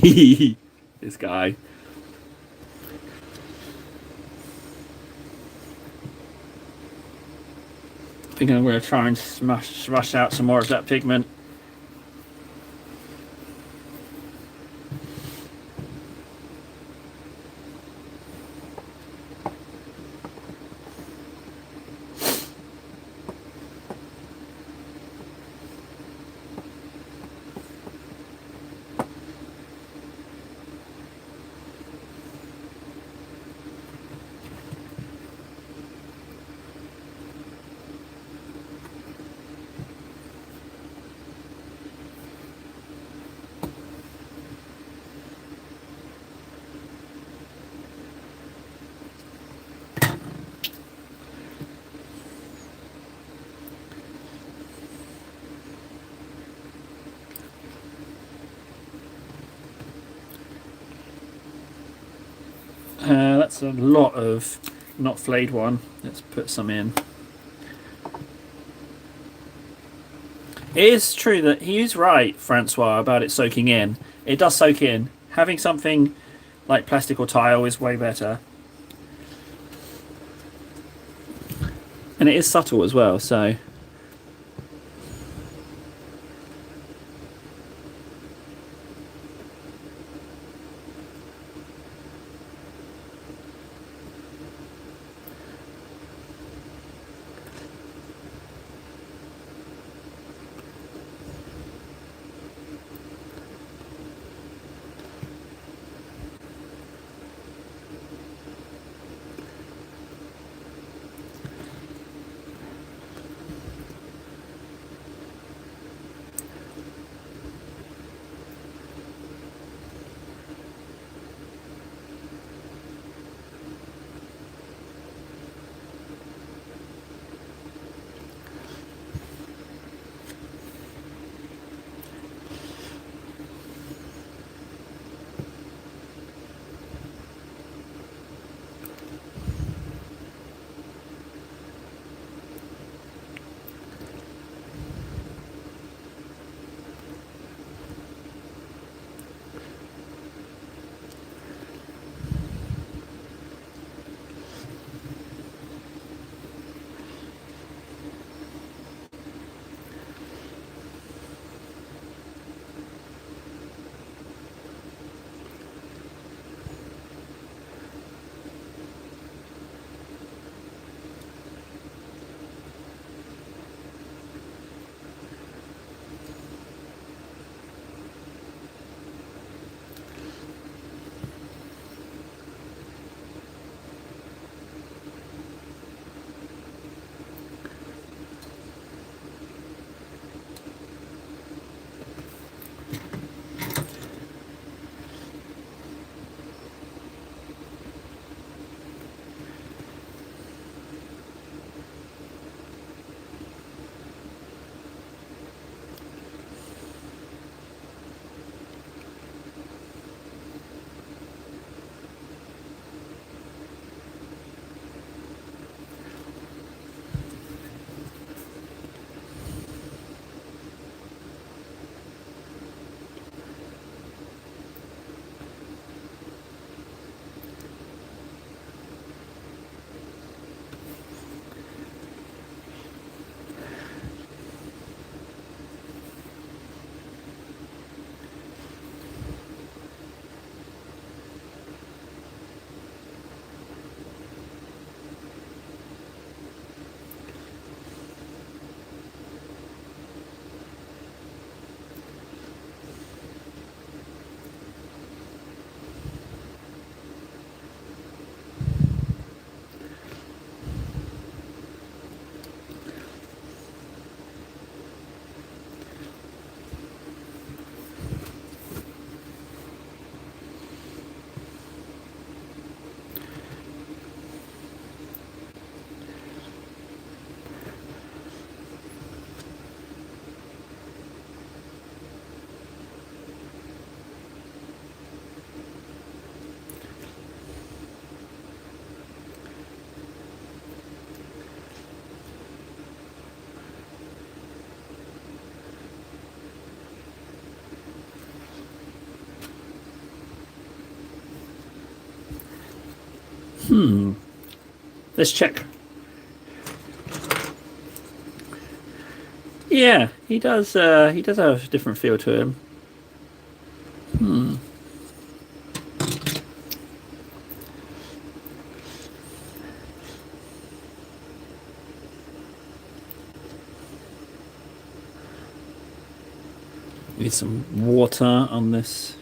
This guy. I think I'm going to try and smash out some more of that pigment. That's a lot of not flayed one. Let's put some in. It is true that he is right, Francois, about it soaking in. It does soak in. Having something like plastic or tile is way better. And it is subtle as well, so... Let's check. Yeah, he does. He does have a different feel to him. Need some water on this.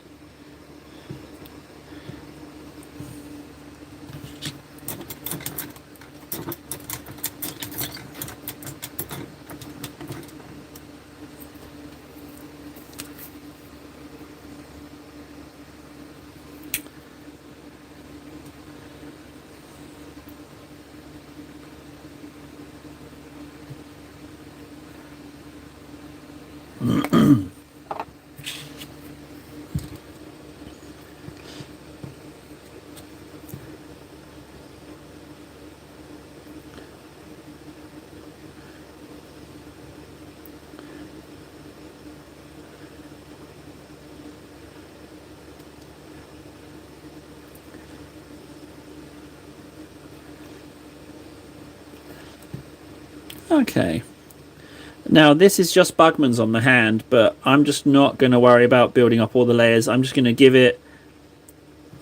Okay. Now this is just Bugman's on the hand, but I'm just not going to worry about building up all the layers. I'm just going to give it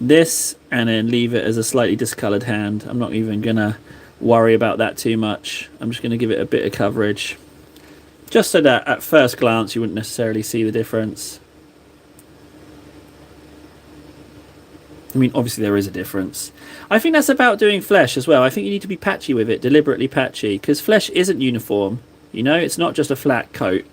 this and then leave it as a slightly discolored hand. I'm not even going to worry about that too much. I'm just going to give it a bit of coverage, just so that at first glance you wouldn't necessarily see the difference. I mean, obviously there is a difference. I think that's about doing flesh as well. I think you need to be patchy with it, deliberately patchy, because flesh isn't uniform. You know, it's not just a flat coat.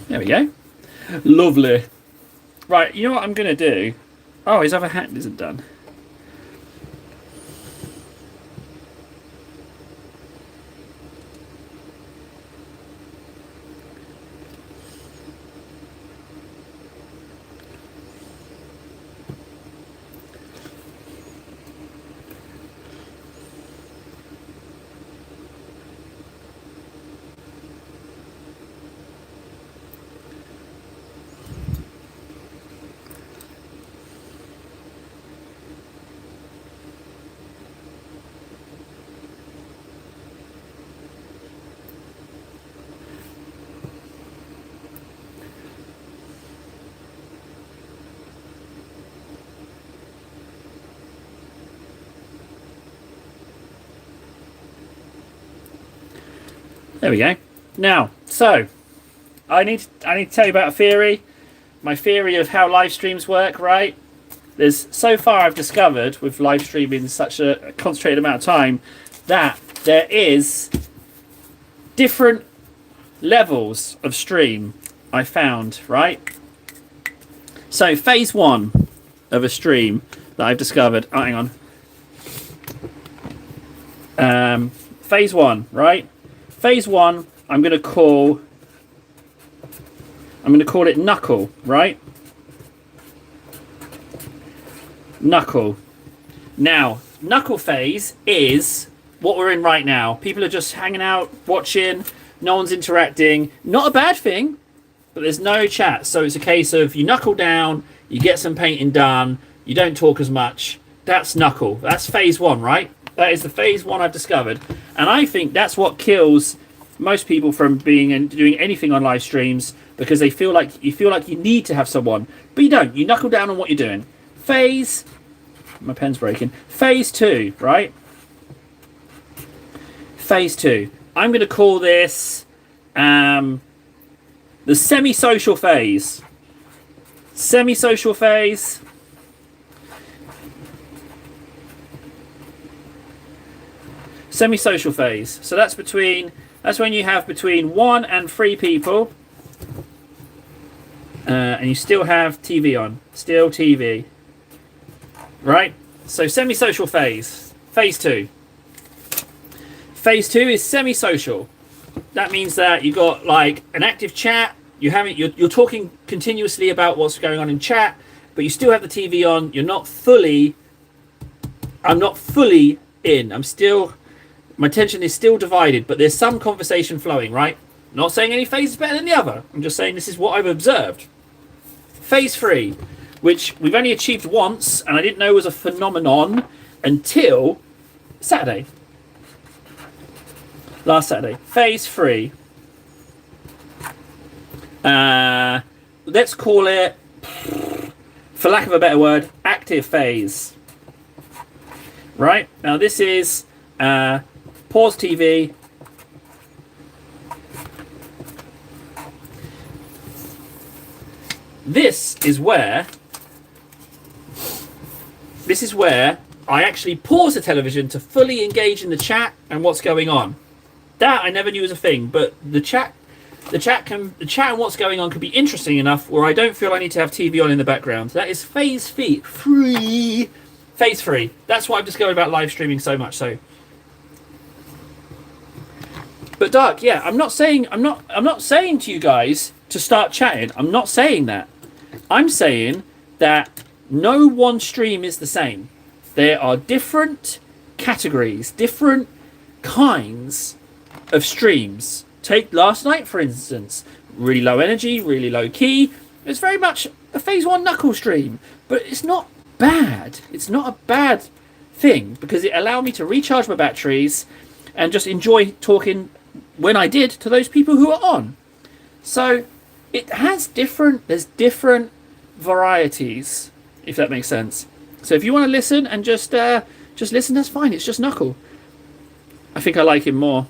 There we go. Lovely. Right, you know what I'm going to do? Oh, his other hand isn't done. There we go. Now, so I need to tell you about a theory. My theory of how live streams work, right? There's so far I've discovered with live streaming such a concentrated amount of time that there is different levels of stream I found, right? So phase one of a stream that I've discovered. Oh, hang on. Phase one, right? Phase one, I'm going to call it knuckle, right? Knuckle. Now, knuckle phase is what we're in right now. People are just hanging out, watching, no one's interacting. Not a bad thing, but there's no chat. So it's a case of you knuckle down, you get some painting done, you don't talk as much. That's knuckle. That's phase one, right? That is the phase one I've discovered. And I think that's what kills most people from being and doing anything on live streams, because they feel like you need to have someone, but you don't. You knuckle down on what you're doing. Phase, my pen's breaking. Phase two, right? Phase two. I'm going to call this the semi-social phase. Semi-social phase. Semi-social phase. So that's when you have between 1 and 3 people, and you still have TV on. Still TV. Right? So semi-social phase. Phase 2. Phase 2 is semi-social. That means that you've got like an active chat. You're talking continuously about what's going on in chat, but you still have the TV on. I'm not fully in. My attention is still divided, but there's some conversation flowing, right? Not saying any phase is better than the other. I'm just saying this is what I've observed. Phase 3, which we've only achieved once, and I didn't know was a phenomenon until Saturday. Last Saturday. Phase 3. Let's call it, for lack of a better word, active phase. Right? Now this is pause TV. This is where I actually pause the television to fully engage in the chat and what's going on. That I never knew was a thing, but the chat and what's going on can be interesting enough where I don't feel I need to have TV on in the background. That is phase 3. Phase 3. That's what I've discovered about live streaming so much. So, but Dark, yeah, I'm not saying to you guys to start chatting. I'm not saying that. I'm saying that no one stream is the same. There are different categories, different kinds of streams. Take last night, for instance. Really low energy, really low key. It's very much a phase 1 knuckle stream. But it's not bad. It's not a bad thing because it allowed me to recharge my batteries and just enjoy talking when I did to those people who are on. So there's different varieties, if that makes sense. So if you want to listen and just listen, that's fine. It's just knuckle. I think I like him more.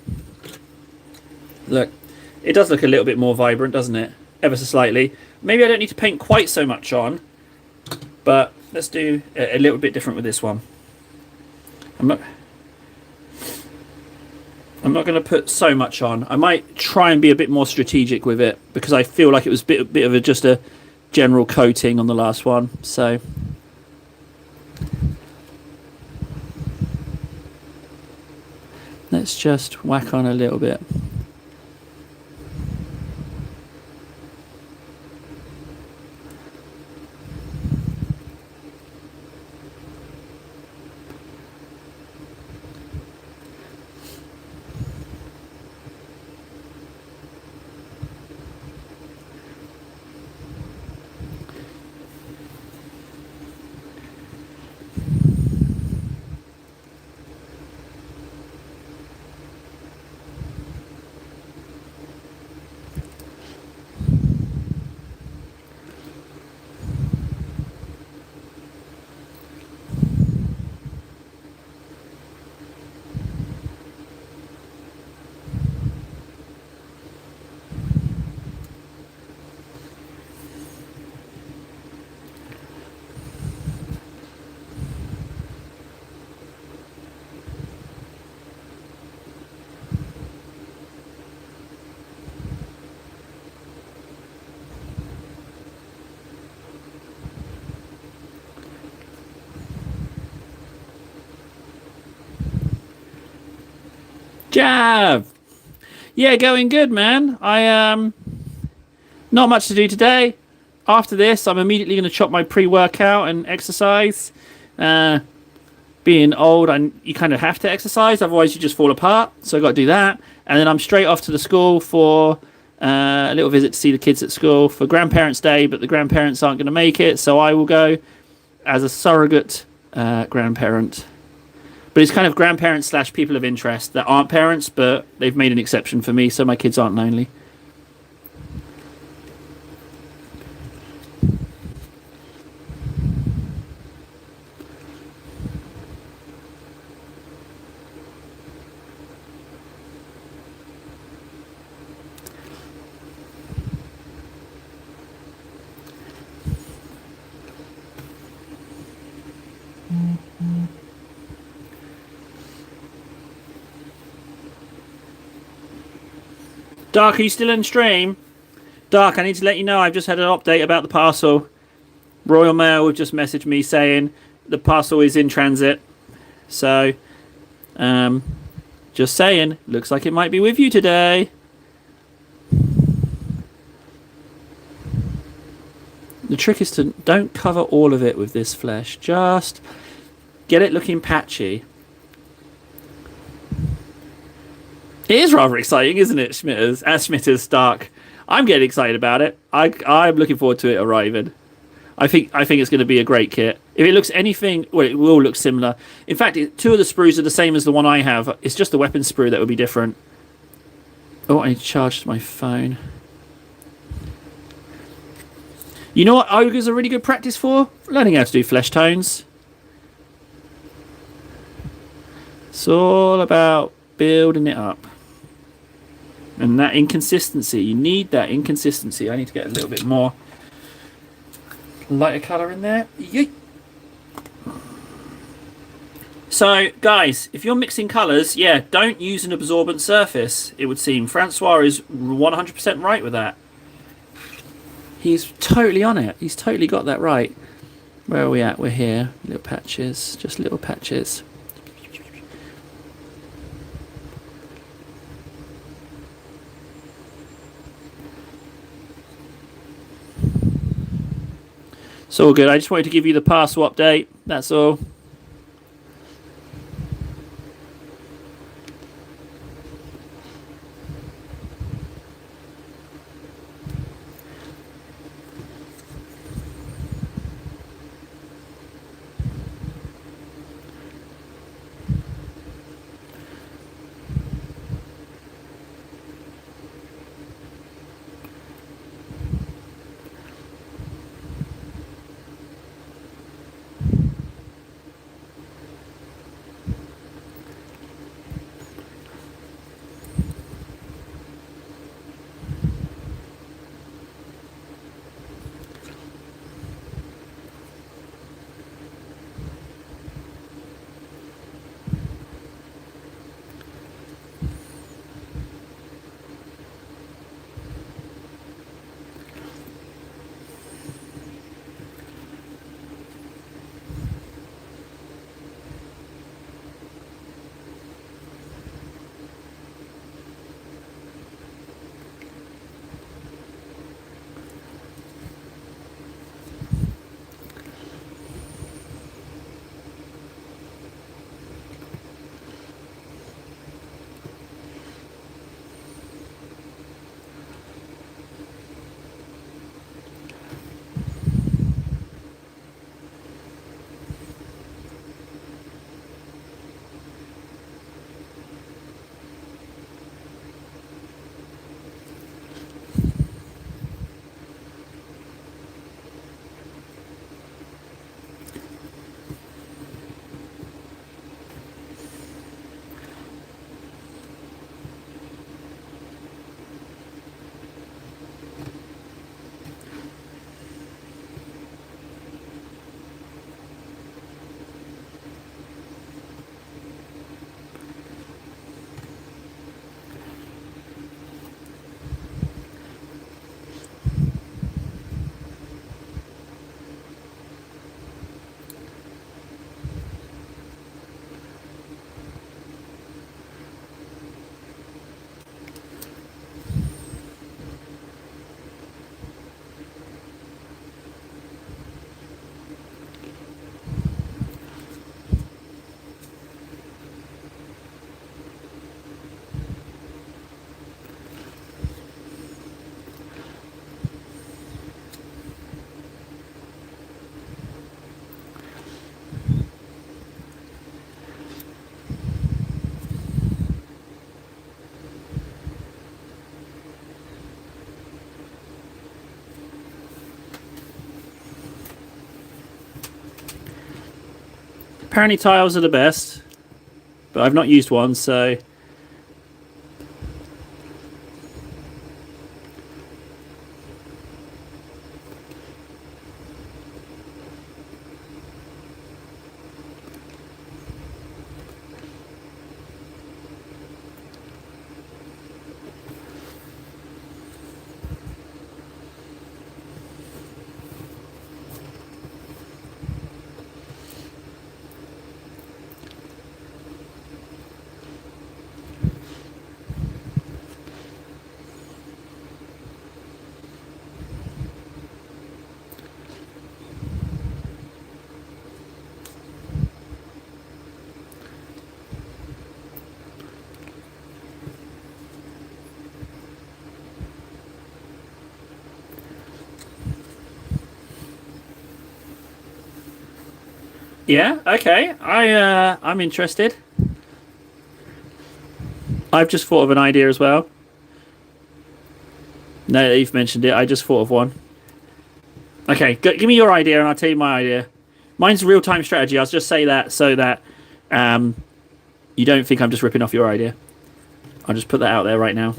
Look, it does look a little bit more vibrant, doesn't it? Ever so slightly. Maybe I don't need to paint quite so much on, but let's do a little bit different with this one. I'm not going to put so much on. I might try and be a bit more strategic with it because I feel like it was a bit of just a general coating on the last one. So let's just whack on a little bit. Jav! Yeah, going good, man. Not much to do today. After this, I'm immediately going to chop my pre-workout and exercise. Being old, you kind of have to exercise, otherwise you just fall apart. So I've got to do that. And then I'm straight off to the school for a little visit to see the kids at school for Grandparents' Day, but the grandparents aren't going to make it, so I will go as a surrogate grandparent. But it's kind of grandparents / people of interest that aren't parents, but they've made an exception for me, so my kids aren't lonely. Dark, are you still in stream? Dark, I need to let you know I've just had an update about the parcel. Royal Mail have just messaged me saying the parcel is in transit. So, just saying, looks like it might be with you today. The trick is to don't cover all of it with this flesh. Just get it looking patchy. It is rather exciting, isn't it, Schmitters Stark? I'm getting excited about it. I'm looking forward to it arriving. I think it's going to be a great kit. If it looks anything, well, it will look similar. In fact, two of the sprues are the same as the one I have. It's just the weapon sprue that would be different. Oh, I need to charge my phone. You know what ogres are really good practice for? Learning how to do flesh tones. It's all about building it up. And that inconsistency. You need that inconsistency. I need to get a little bit more lighter colour in there. Yeet. So, guys, if you're mixing colours, yeah, don't use an absorbent surface, it would seem. Francois is 100% right with that. He's totally on it. He's totally got that right. Where are we at? We're here. Little patches. Just little patches. It's all good. I just wanted to give you the parcel update. That's all. Apparently tiles are the best, but I've not used one, so... Yeah. Okay. I'm interested. I've just thought of an idea as well. No, you've mentioned it. I just thought of one. Okay, give me your idea, and I'll tell you my idea. Mine's real time strategy. I'll just say that so that um, you don't think I'm just ripping off your idea. I'll just put that out there right now.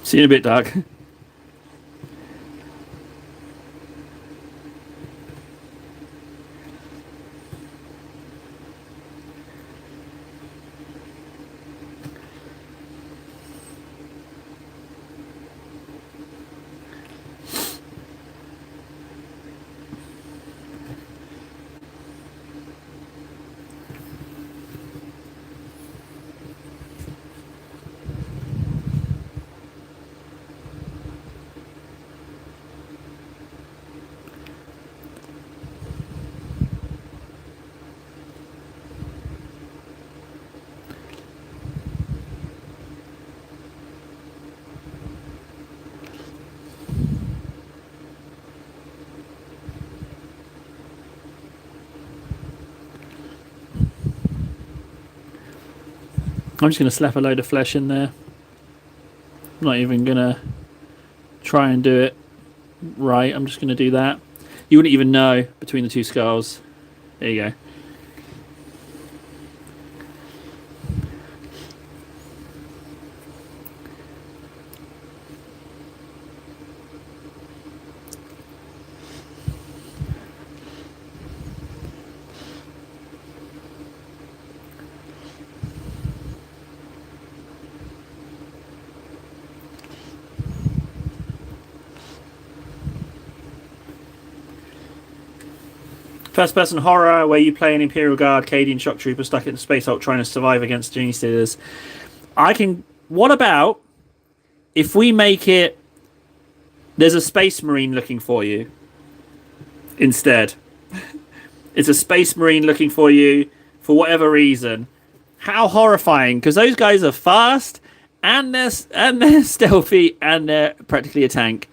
See you in a bit, Doug. I'm just going to slap a load of flesh in there. I'm not even going to try and do it right. I'm just going to do that. You wouldn't even know between the two skulls. There you go. First person horror where you play an Imperial Guard, Cadian shock trooper stuck in a space hulk trying to survive against genie stealers. I can. What about if we make it. There's a space marine looking for you instead. It's a space marine looking for you for whatever reason. How horrifying, because those guys are fast and they're stealthy and they're practically a tank.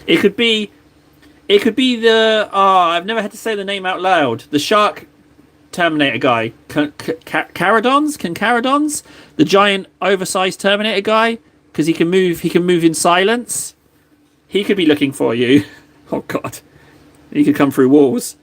It could be the I've never had to say the name out loud. The shark Terminator guy, Caradons, the giant oversized Terminator guy, because he can move. He can move in silence. He could be looking for you. Oh God, he could come through walls.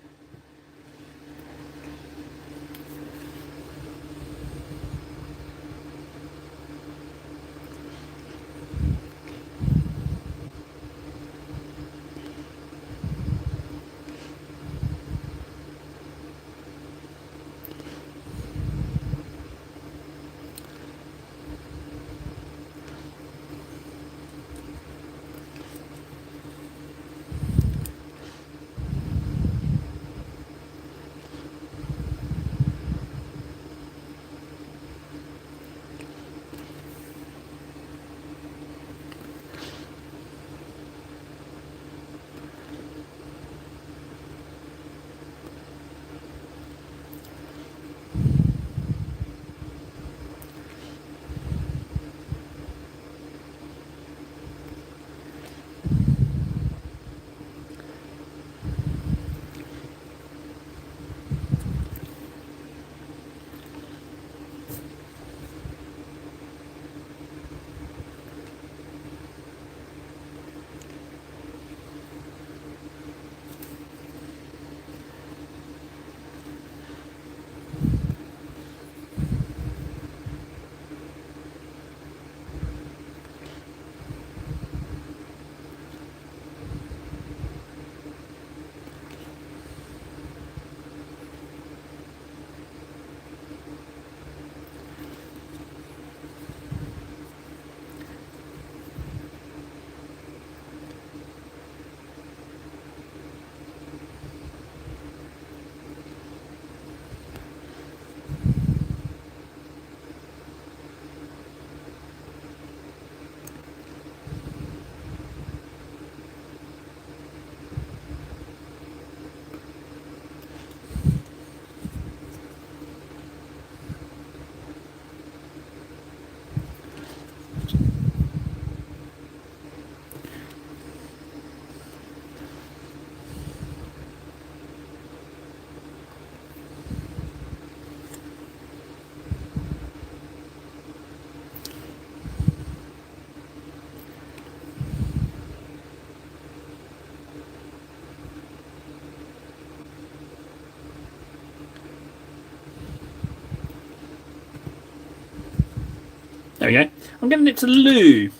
There we go. I'm giving it to Lou.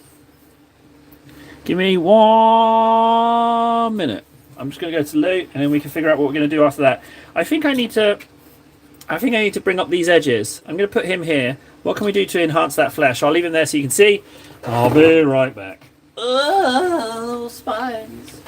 Give me 1 minute. I'm just going to go to Lou, and then we can figure out what we're going to do after that. I think I need to bring up these edges. I'm going to put him here. What can we do to enhance that flesh? I'll leave him there so you can see. I'll be right back. Oh, spines.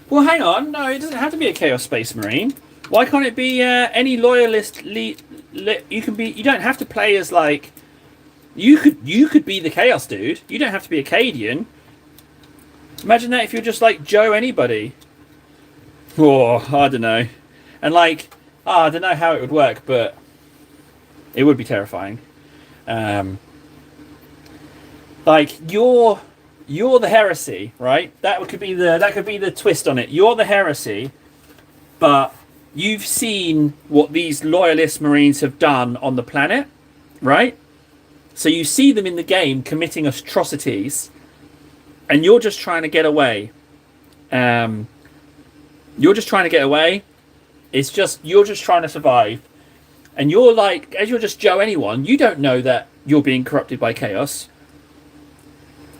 Well, hang on. No, it doesn't have to be a Chaos Space Marine. Why can't it be any loyalist? You can be. You don't have to play as like. You could be the Chaos dude. You don't have to be a Cadian. Imagine that if you're just like Joe anybody. Oh, I don't know. And like, I don't know how it would work, but it would be terrifying. Like you're the heresy, right? That could be the twist on it. You're the heresy, but you've seen what these loyalist Marines have done on the planet, right? So you see them in the game committing atrocities, and you're just trying to get away. You're just trying to get away. You're just trying to survive. And you're like, as you're just Joe anyone, you don't know that you're being corrupted by chaos.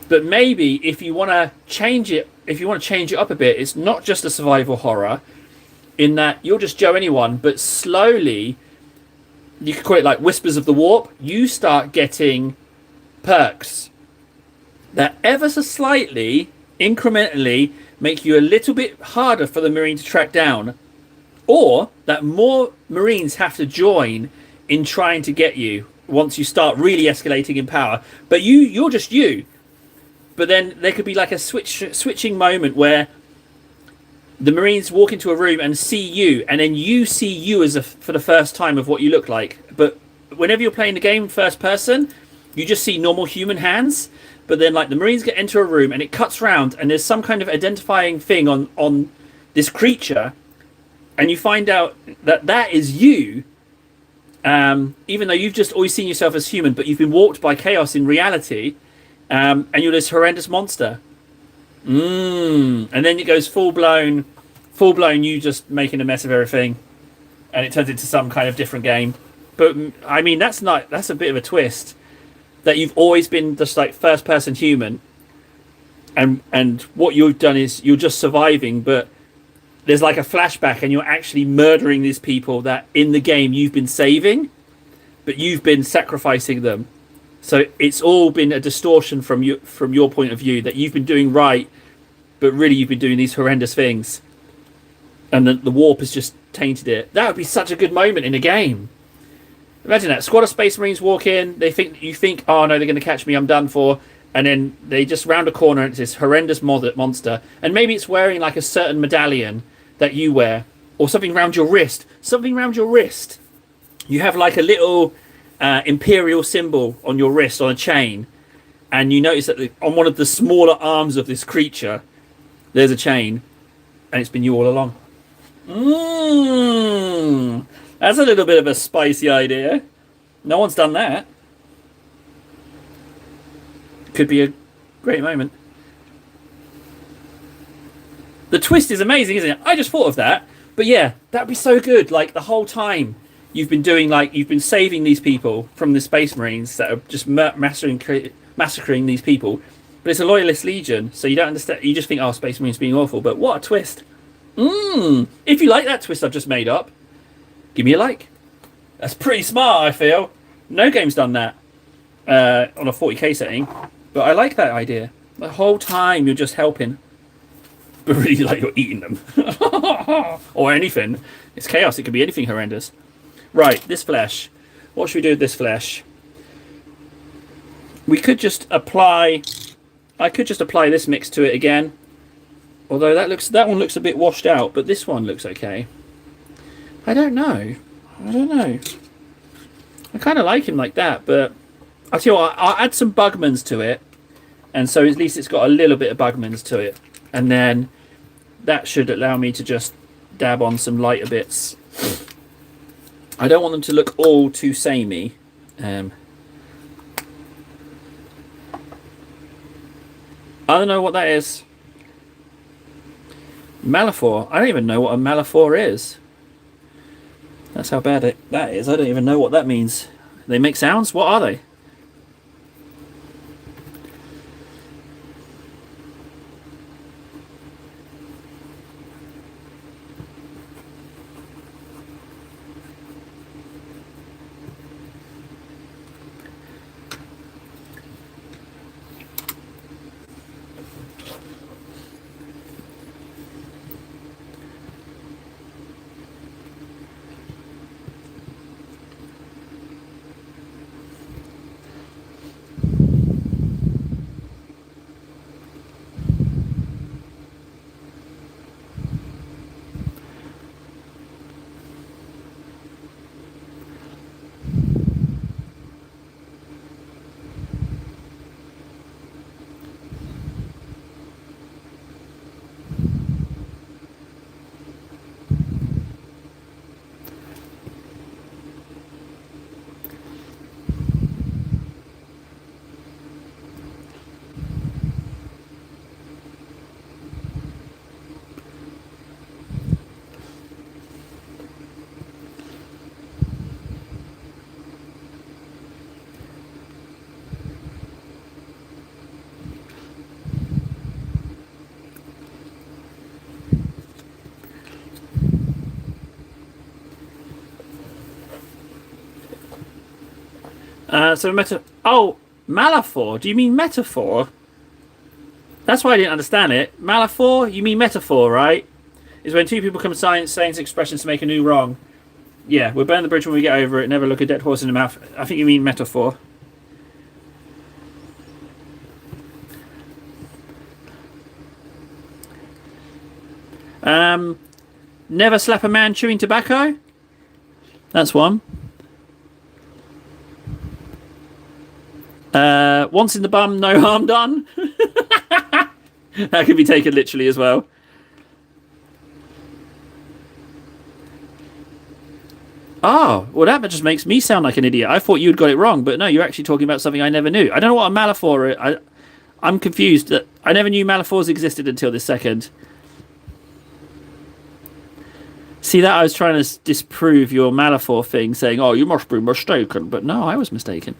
But maybe if you want to change it up a bit, it's not just a survival horror, in that you're just Joe anyone, but slowly, you could call it like Whispers of the Warp, you start getting perks that ever so slightly, incrementally, make you a little bit harder for the Marine to track down, or that more Marines have to join in trying to get you once you start really escalating in power. But you're just you. But then there could be like a switching moment where the Marines walk into a room and see you, and then you see you for the first time of what you look like. But whenever you're playing the game first person, you just see normal human hands. But then like the Marines enter a room and it cuts round and there's some kind of identifying thing on this creature, and you find out that is you, even though you've just always seen yourself as human, but you've been warped by chaos in reality. And you're this horrendous monster. And then it goes full blown, you just making a mess of everything. And it turns into some kind of different game. But, I mean, that's a bit of a twist. That you've always been just like first person human. And what you've done is you're just surviving, but there's like a flashback and you're actually murdering these people that in the game you've been saving, but you've been sacrificing them. So it's all been a distortion from your point of view, that you've been doing right, but really you've been doing these horrendous things. And the warp has just tainted it. That would be such a good moment in a game. Imagine that. Squad of Space Marines walk in, you think, oh no, they're going to catch me, I'm done for. And then they just round a corner and it's this horrendous monster. And maybe it's wearing like a certain medallion that you wear, or something around your wrist. You have like a little imperial symbol on your wrist on a chain, and you notice that on one of the smaller arms of this creature there's a chain, and it's been you all along. That's a little bit of a spicy idea. No one's done that. Could be a great moment. The twist is amazing, isn't it? I just thought of that. But yeah, that'd be so good. Like, the whole time you've been doing, like, you've been saving these people from the Space Marines that are just massacring these people. But it's a loyalist legion, so you don't understand. You just think, oh, Space Marines being awful. But what a twist. If you like that twist I've just made up, give me a like. That's pretty smart, I feel. No game's done that on a 40k setting. But I like that idea. The whole time you're just helping. But really, like, you're eating them. Or anything. It's chaos. It could be anything horrendous. Right, this flesh. What should we do with this flesh? We could just apply... I could just apply this mix to it again. Although that one looks a bit washed out, but this one looks okay. I don't know. I kind of like him like that, but I'll tell you what, I'll add some Bugmans to it. And so at least it's got a little bit of Bugmans to it. And then that should allow me to just dab on some lighter bits. I don't want them to look all too samey. I don't know what that is. Malafor. I don't even know what a Malafor is. That's how bad that is. I don't even know what that means. They make sounds? What are they? Oh, Malafor. Do you mean metaphor? That's why I didn't understand it. Malafor? You mean metaphor, right? Is when two people come saying expressions to make a new wrong. Yeah, we'll burn the bridge when we get over it. Never look a dead horse in the mouth. I think you mean metaphor. Never slap a man chewing tobacco. That's one. Once in the bum, no harm done. That could be taken literally as well. Oh, well, that just makes me sound like an idiot. I thought you'd got it wrong, but no, you're actually talking about something I never knew. I don't know what a Malafor is. I'm confused. That I never knew Malafors existed until this second. See, that I was trying to disprove your Malafor thing, saying, oh, you must be mistaken. But no, I was mistaken.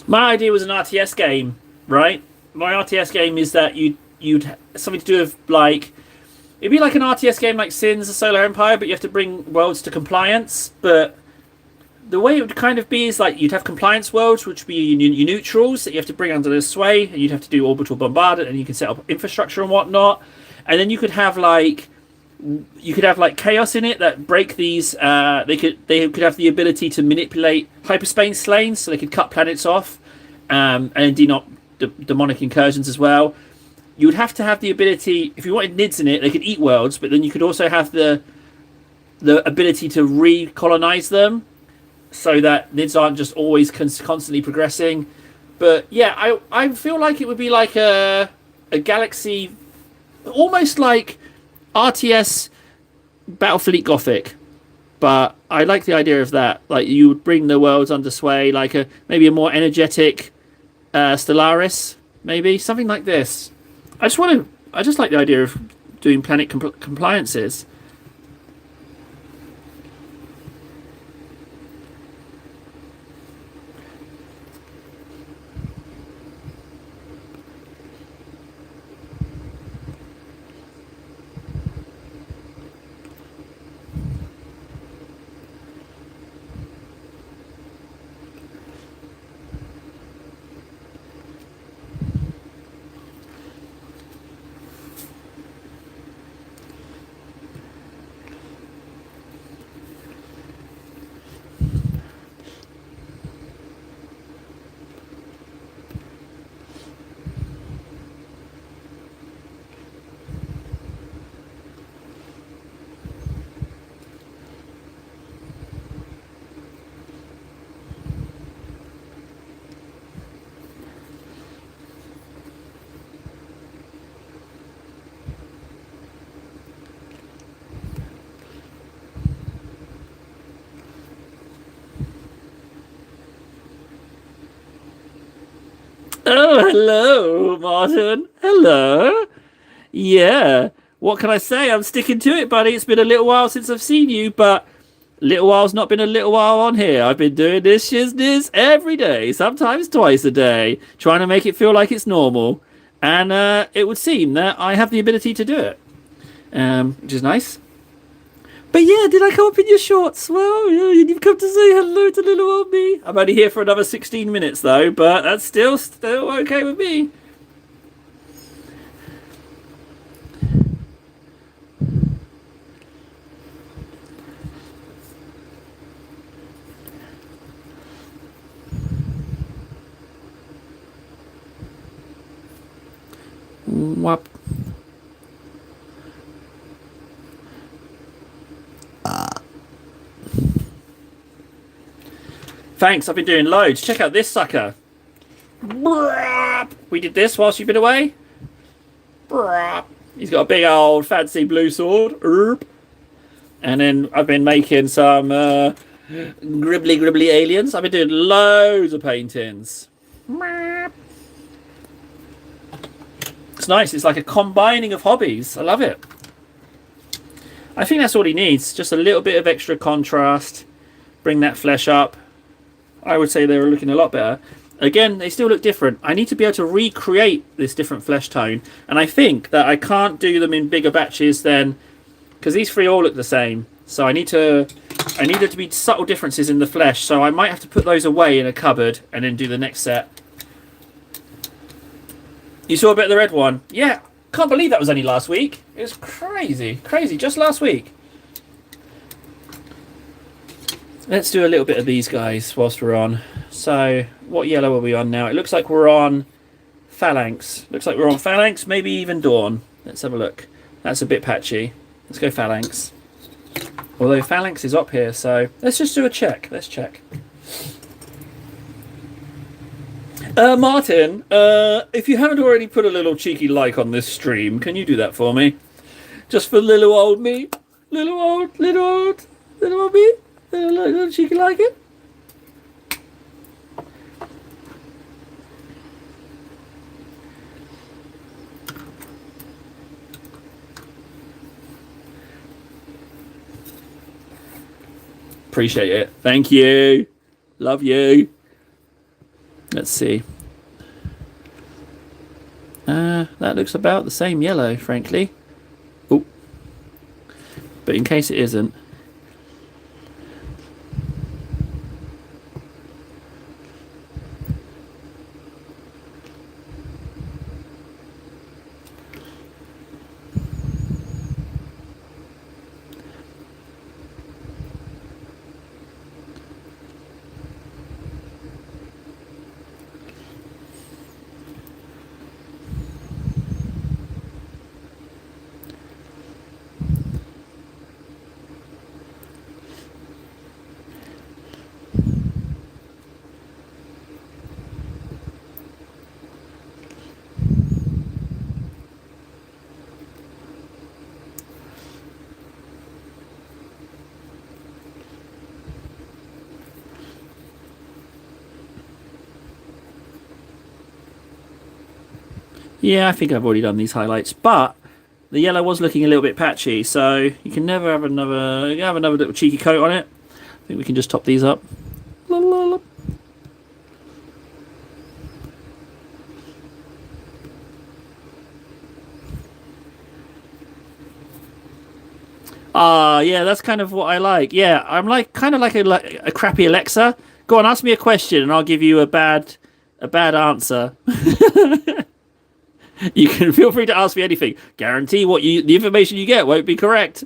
My idea was an RTS game, right? My RTS game is that you'd something to do with, like, it'd be like an RTS game like Sins, a Solar Empire, but you have to bring worlds to compliance. But the way it would kind of be is like you'd have compliance worlds, which would be your neutrals that you have to bring under the sway, and you'd have to do orbital bombardment, and you can set up infrastructure and whatnot. And then you could have like chaos in it that break these. They could have the ability to manipulate hyperspace lanes, so they could cut planets off, and demonic incursions as well. You would have to have the ability, if you wanted NIDs in it, they could eat worlds, but then you could also have the ability to recolonize them, so that NIDs aren't just always constantly progressing. But yeah, I feel like it would be like a galaxy, almost like RTS Battlefleet Gothic. But I like the idea of that. Like you would bring the worlds under sway, like maybe a more energetic Stellaris, maybe something like this. I just like the idea of doing planet compliances. Oh, hello, Martin. Hello. Yeah. What can I say? I'm sticking to it, buddy. It's been a little while since I've seen you, but little while's not been a little while on here. I've been doing this shizness every day, sometimes twice a day, trying to make it feel like it's normal. And it would seem that I have the ability to do it, which is nice. But yeah, did I come up in your shorts? Well, yeah, you've come to say hello to little old me. I'm only here for another 16 minutes though, but that's still okay with me. Whap. Thanks, I've been doing loads. Check out this sucker. We did this whilst you've been away. He's got a big old fancy blue sword. And then I've been making some gribbly aliens. I've been doing loads of paintings. It's nice. It's like a combining of hobbies. I love it. I think that's all he needs. Just a little bit of extra contrast. Bring that flesh up. I would say they were looking a lot better. Again, they still look different. I need to be able to recreate this different flesh tone. And I think that I can't do them in bigger batches than... because these three all look the same. So I need there to be subtle differences in the flesh. So I might have to put those away in a cupboard and then do the next set. You saw a bit of the red one? Yeah. Can't believe that was only last week. It was crazy. Crazy. Just last week. Let's do a little bit of these guys whilst we're on. So, what yellow are we on now? It looks like we're on Phalanx. Looks like we're on Phalanx, maybe even Dawn. Let's have a look. That's a bit patchy. Let's go Phalanx. Although Phalanx is up here, so let's just do a check. Let's check. Martin, if you haven't already put a little cheeky like on this stream, can you do that for me? Just for little old me. Little old me. Little cheeky like it. Appreciate it. Thank you. Love you. Let's see. That looks about the same yellow, frankly. Oh. But in case it isn't. Yeah, I think I've already done these highlights, but the yellow was looking a little bit patchy, so you can never have another little cheeky coat on it. I think we can just top these up. La, la, la. Ah, yeah, that's kind of what I like. Yeah, I'm kind of like a crappy Alexa. Go on, ask me a question, and I'll give you a bad answer. You can feel free to ask me anything. Guarantee the information you get won't be correct.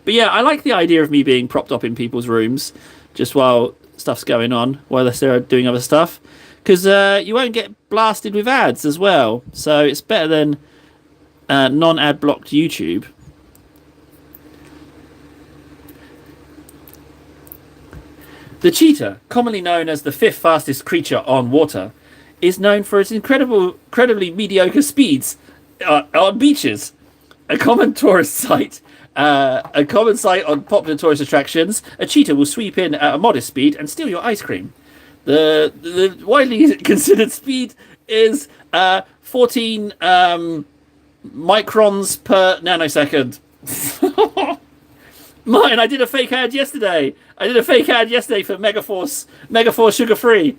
But yeah, I like the idea of me being propped up in people's rooms just while stuff's going on, while they're doing other stuff, because you won't get blasted with ads as well. So it's better than non-ad blocked YouTube. The cheetah, commonly known as the fifth fastest creature on water, is known for its incredibly mediocre speeds on beaches. A common tourist site, a common sight on popular tourist attractions. A cheetah will sweep in at a modest speed and steal your ice cream. The widely considered speed is 14 microns per nanosecond. Mine, I did a fake ad yesterday. For Megaforce Sugar Free.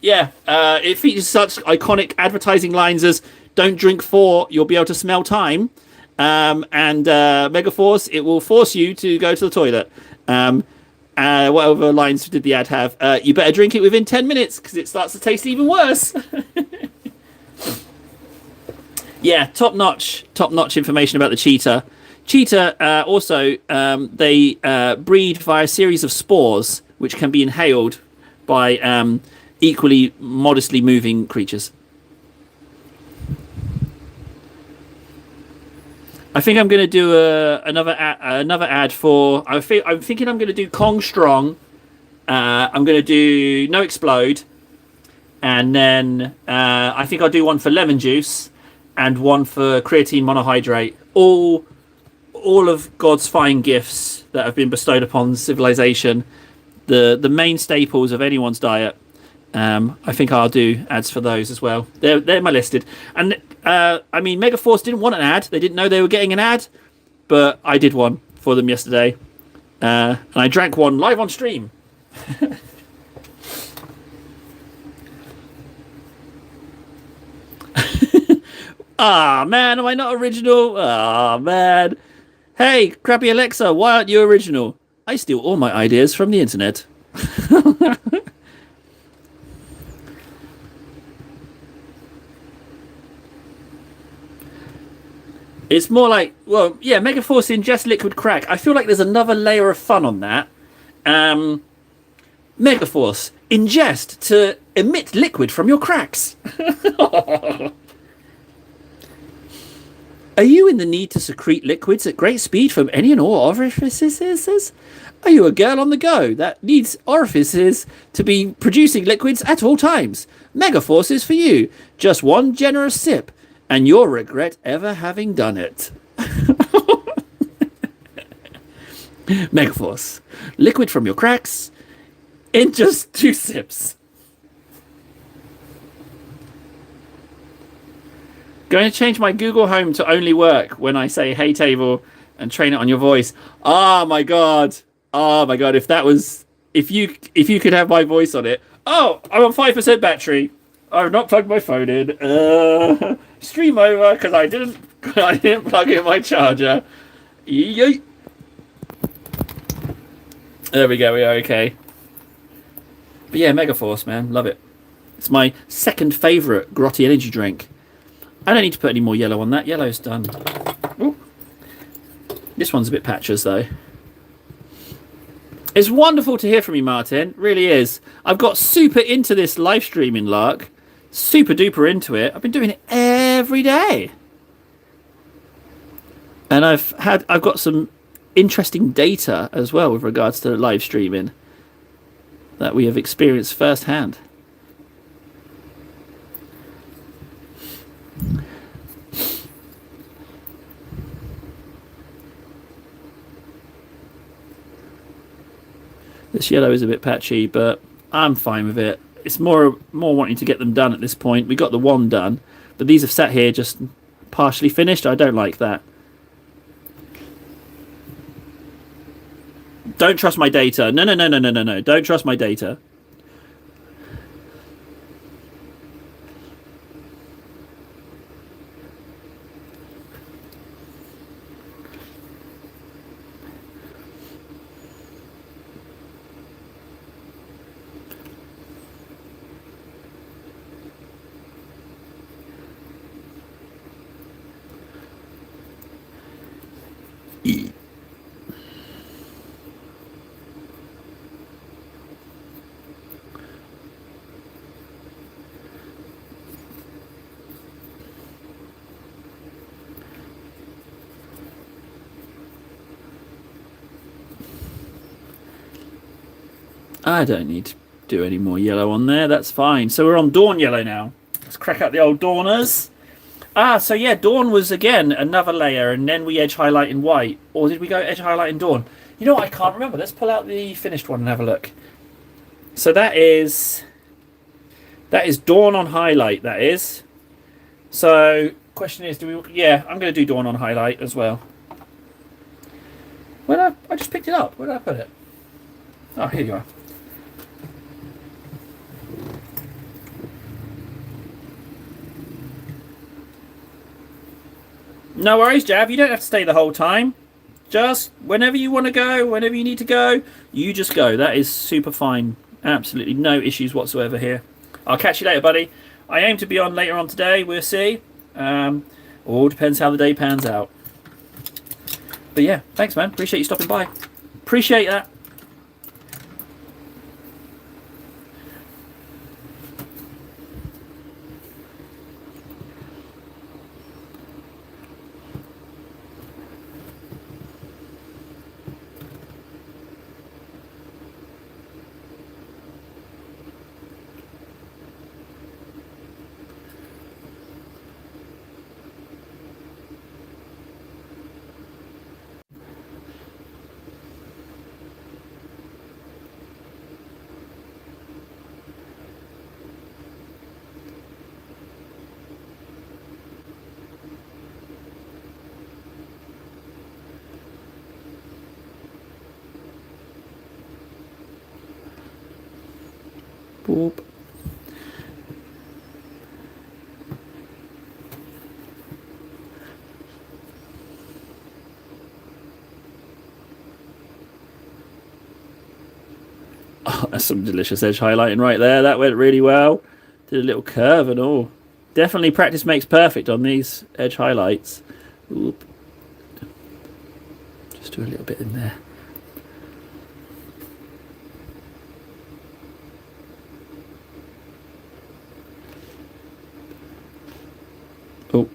It features such iconic advertising lines as "Don't drink 4, you'll be able to smell time," and Megaforce, it will force you to go to the toilet. Whatever lines did the ad have? You better drink it within 10 minutes because it starts to taste even worse. Yeah, top notch information about the cheetah. Cheetah also they breed via a series of spores which can be inhaled by equally modestly moving creatures. I think I'm going to do another ad for. I'm thinking I'm going to do Kong Strong. I'm going to do No Explode, and then I think I'll do one for lemon juice and one for creatine monohydrate. All of God's fine gifts that have been bestowed upon civilization, the main staples of anyone's diet. I think I'll do ads for those as well. They're my listed. And I mean, Megaforce didn't want an ad. They didn't know they were getting an ad, but I did one for them yesterday. And I drank one live on stream. Ah, man, am I not original? Ah, man. Hey, crappy Alexa, why aren't you original? I steal all my ideas from the internet. It's more like, well, yeah, Megaforce ingest liquid crack. I feel like there's another layer of fun on that. Megaforce ingest to emit liquid from your cracks. Are you in the need to secrete liquids at great speed from any and all orifices? Are you a girl on the go that needs orifices to be producing liquids at all times? Megaforce is for you. Just one generous sip, and you'll regret ever having done it. Megaforce. Liquid from your cracks in just 2 sips. Going to change my Google Home to only work when I say "Hey table" and train it on your voice. Oh my god! If you could have my voice on it. Oh, I'm on 5% battery. I've not plugged my phone in. Stream over because I didn't plug in my charger. Yeet. There we go. We are okay. But yeah, Megaforce, man, love it. It's my second favourite grotty energy drink. I don't need to put any more yellow on that. Yellow's done. Ooh. This one's a bit patches, though. It's wonderful to hear from you, Martin. It really is. I've got super into this live streaming lark. Super duper into it. I've been doing it every day. And I've got some interesting data as well with regards to live streaming that we have experienced firsthand. This yellow is a bit patchy, but I'm fine with it. it's more wanting to get them done at this point. We got the one done, but these have sat here just partially finished. I don't like that. Don't trust my data. No, no, no, no, no, no, no. Don't trust my data. I don't need to do any more yellow on there. That's fine. So we're on Dawn yellow now. Let's crack out the old Dawners. So yeah, Dawn was again another layer, and then we edge highlight in white. Or did we go edge highlight in Dawn? You know what? I can't remember. Let's pull out the finished one and have a look. So that is Dawn on highlight. That is. So question is, do we? Yeah, I'm going to do Dawn on highlight as well. Where I just picked it up. Where did I put it? Oh, here you are. No worries, Jav. You don't have to stay the whole time. Just whenever you want to go, whenever you need to go, you just go. That is super fine. Absolutely no issues whatsoever here. I'll catch you later, buddy. I aim to be on later on today. We'll see. All depends how the day pans out. But yeah, thanks, man. Appreciate you stopping by. Appreciate that. Boop. Oh, that's some delicious edge highlighting right there. That went really well. Did a little curve and all. Definitely practice makes perfect on these edge highlights. Oop. Just do a little bit in there. Oh.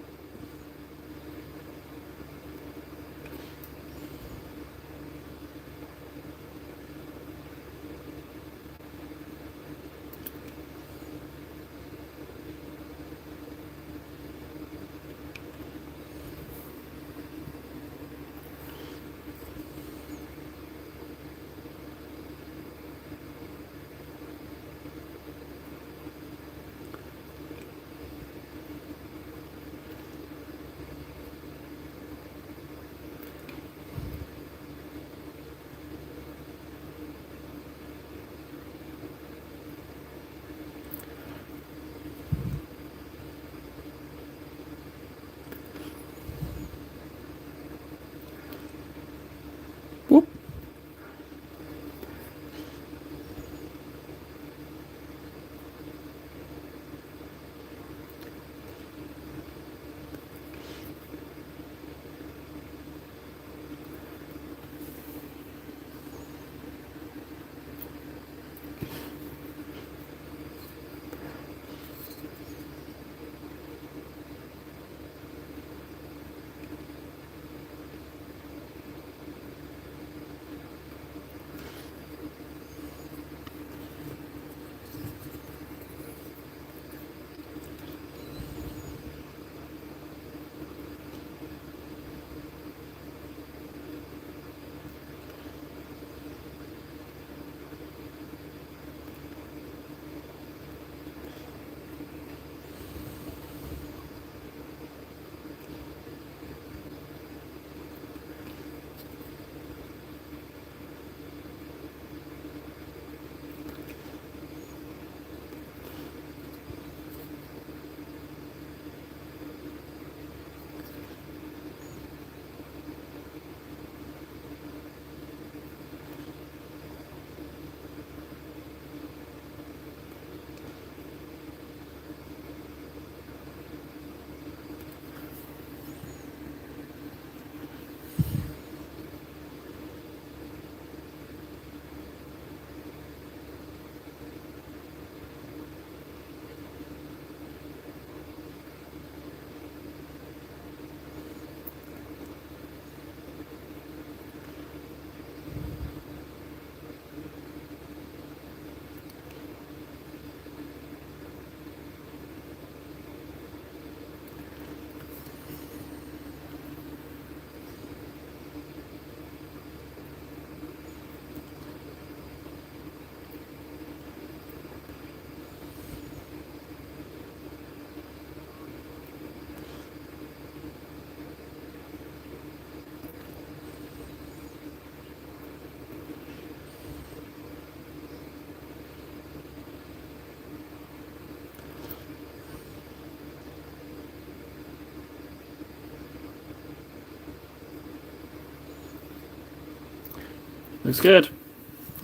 Looks good.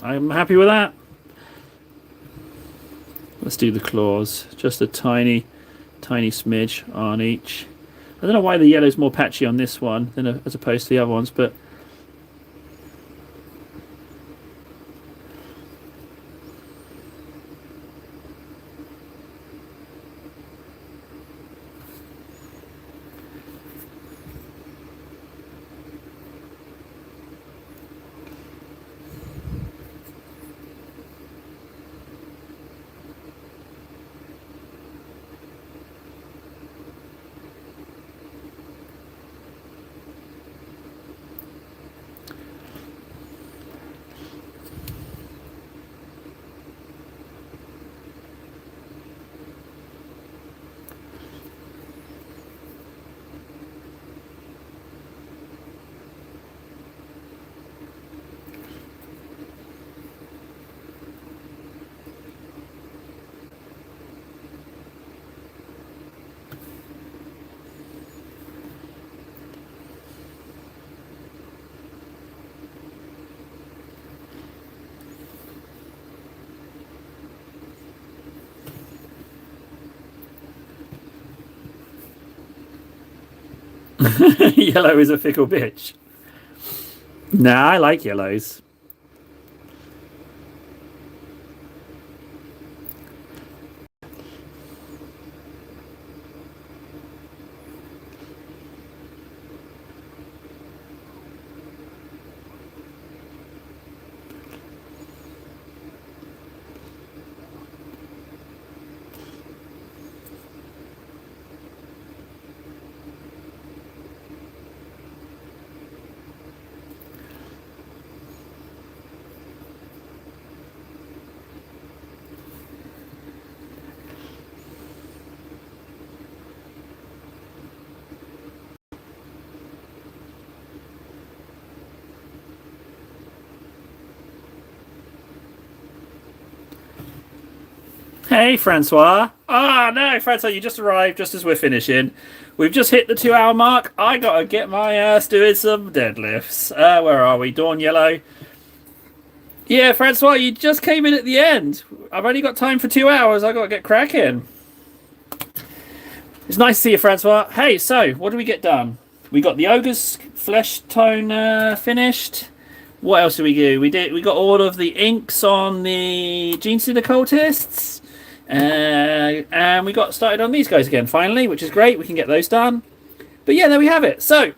I'm happy with that. Let's do the claws. Just a tiny smidge on each. I don't know why the yellow's more patchy on this one than as opposed to the other ones, but yellow is a fickle bitch. Nah, I like yellows. Hey, Francois. Ah, no, Francois, you just arrived just as we're finishing. We've just hit the 2-hour mark. I gotta get my ass doing some deadlifts. Where are we? Dawn Yellow. Yeah, Francois, you just came in at the end. I've only got time for 2 hours. I gotta get cracking. It's nice to see you, Francois. Hey, so, what do we get done? We got the Ogre's flesh tone finished. What else did we do? We got all of the inks on the Gene Stealer cultists. And we got started on these guys again finally, which is great. We can get those done. But yeah, there we have it. So,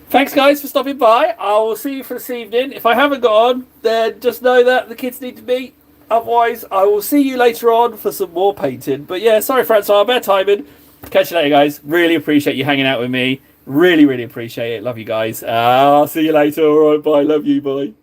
thanks guys for stopping by. I will see you for this evening. If I haven't got on, then just know that the kids need to meet. Otherwise, I will see you later on for some more painting. But yeah, sorry Francois, bad timing. Catch you later guys. Really appreciate you hanging out with me. Really, really appreciate it. Love you guys. I'll see you later. All right, bye. Love you. Bye.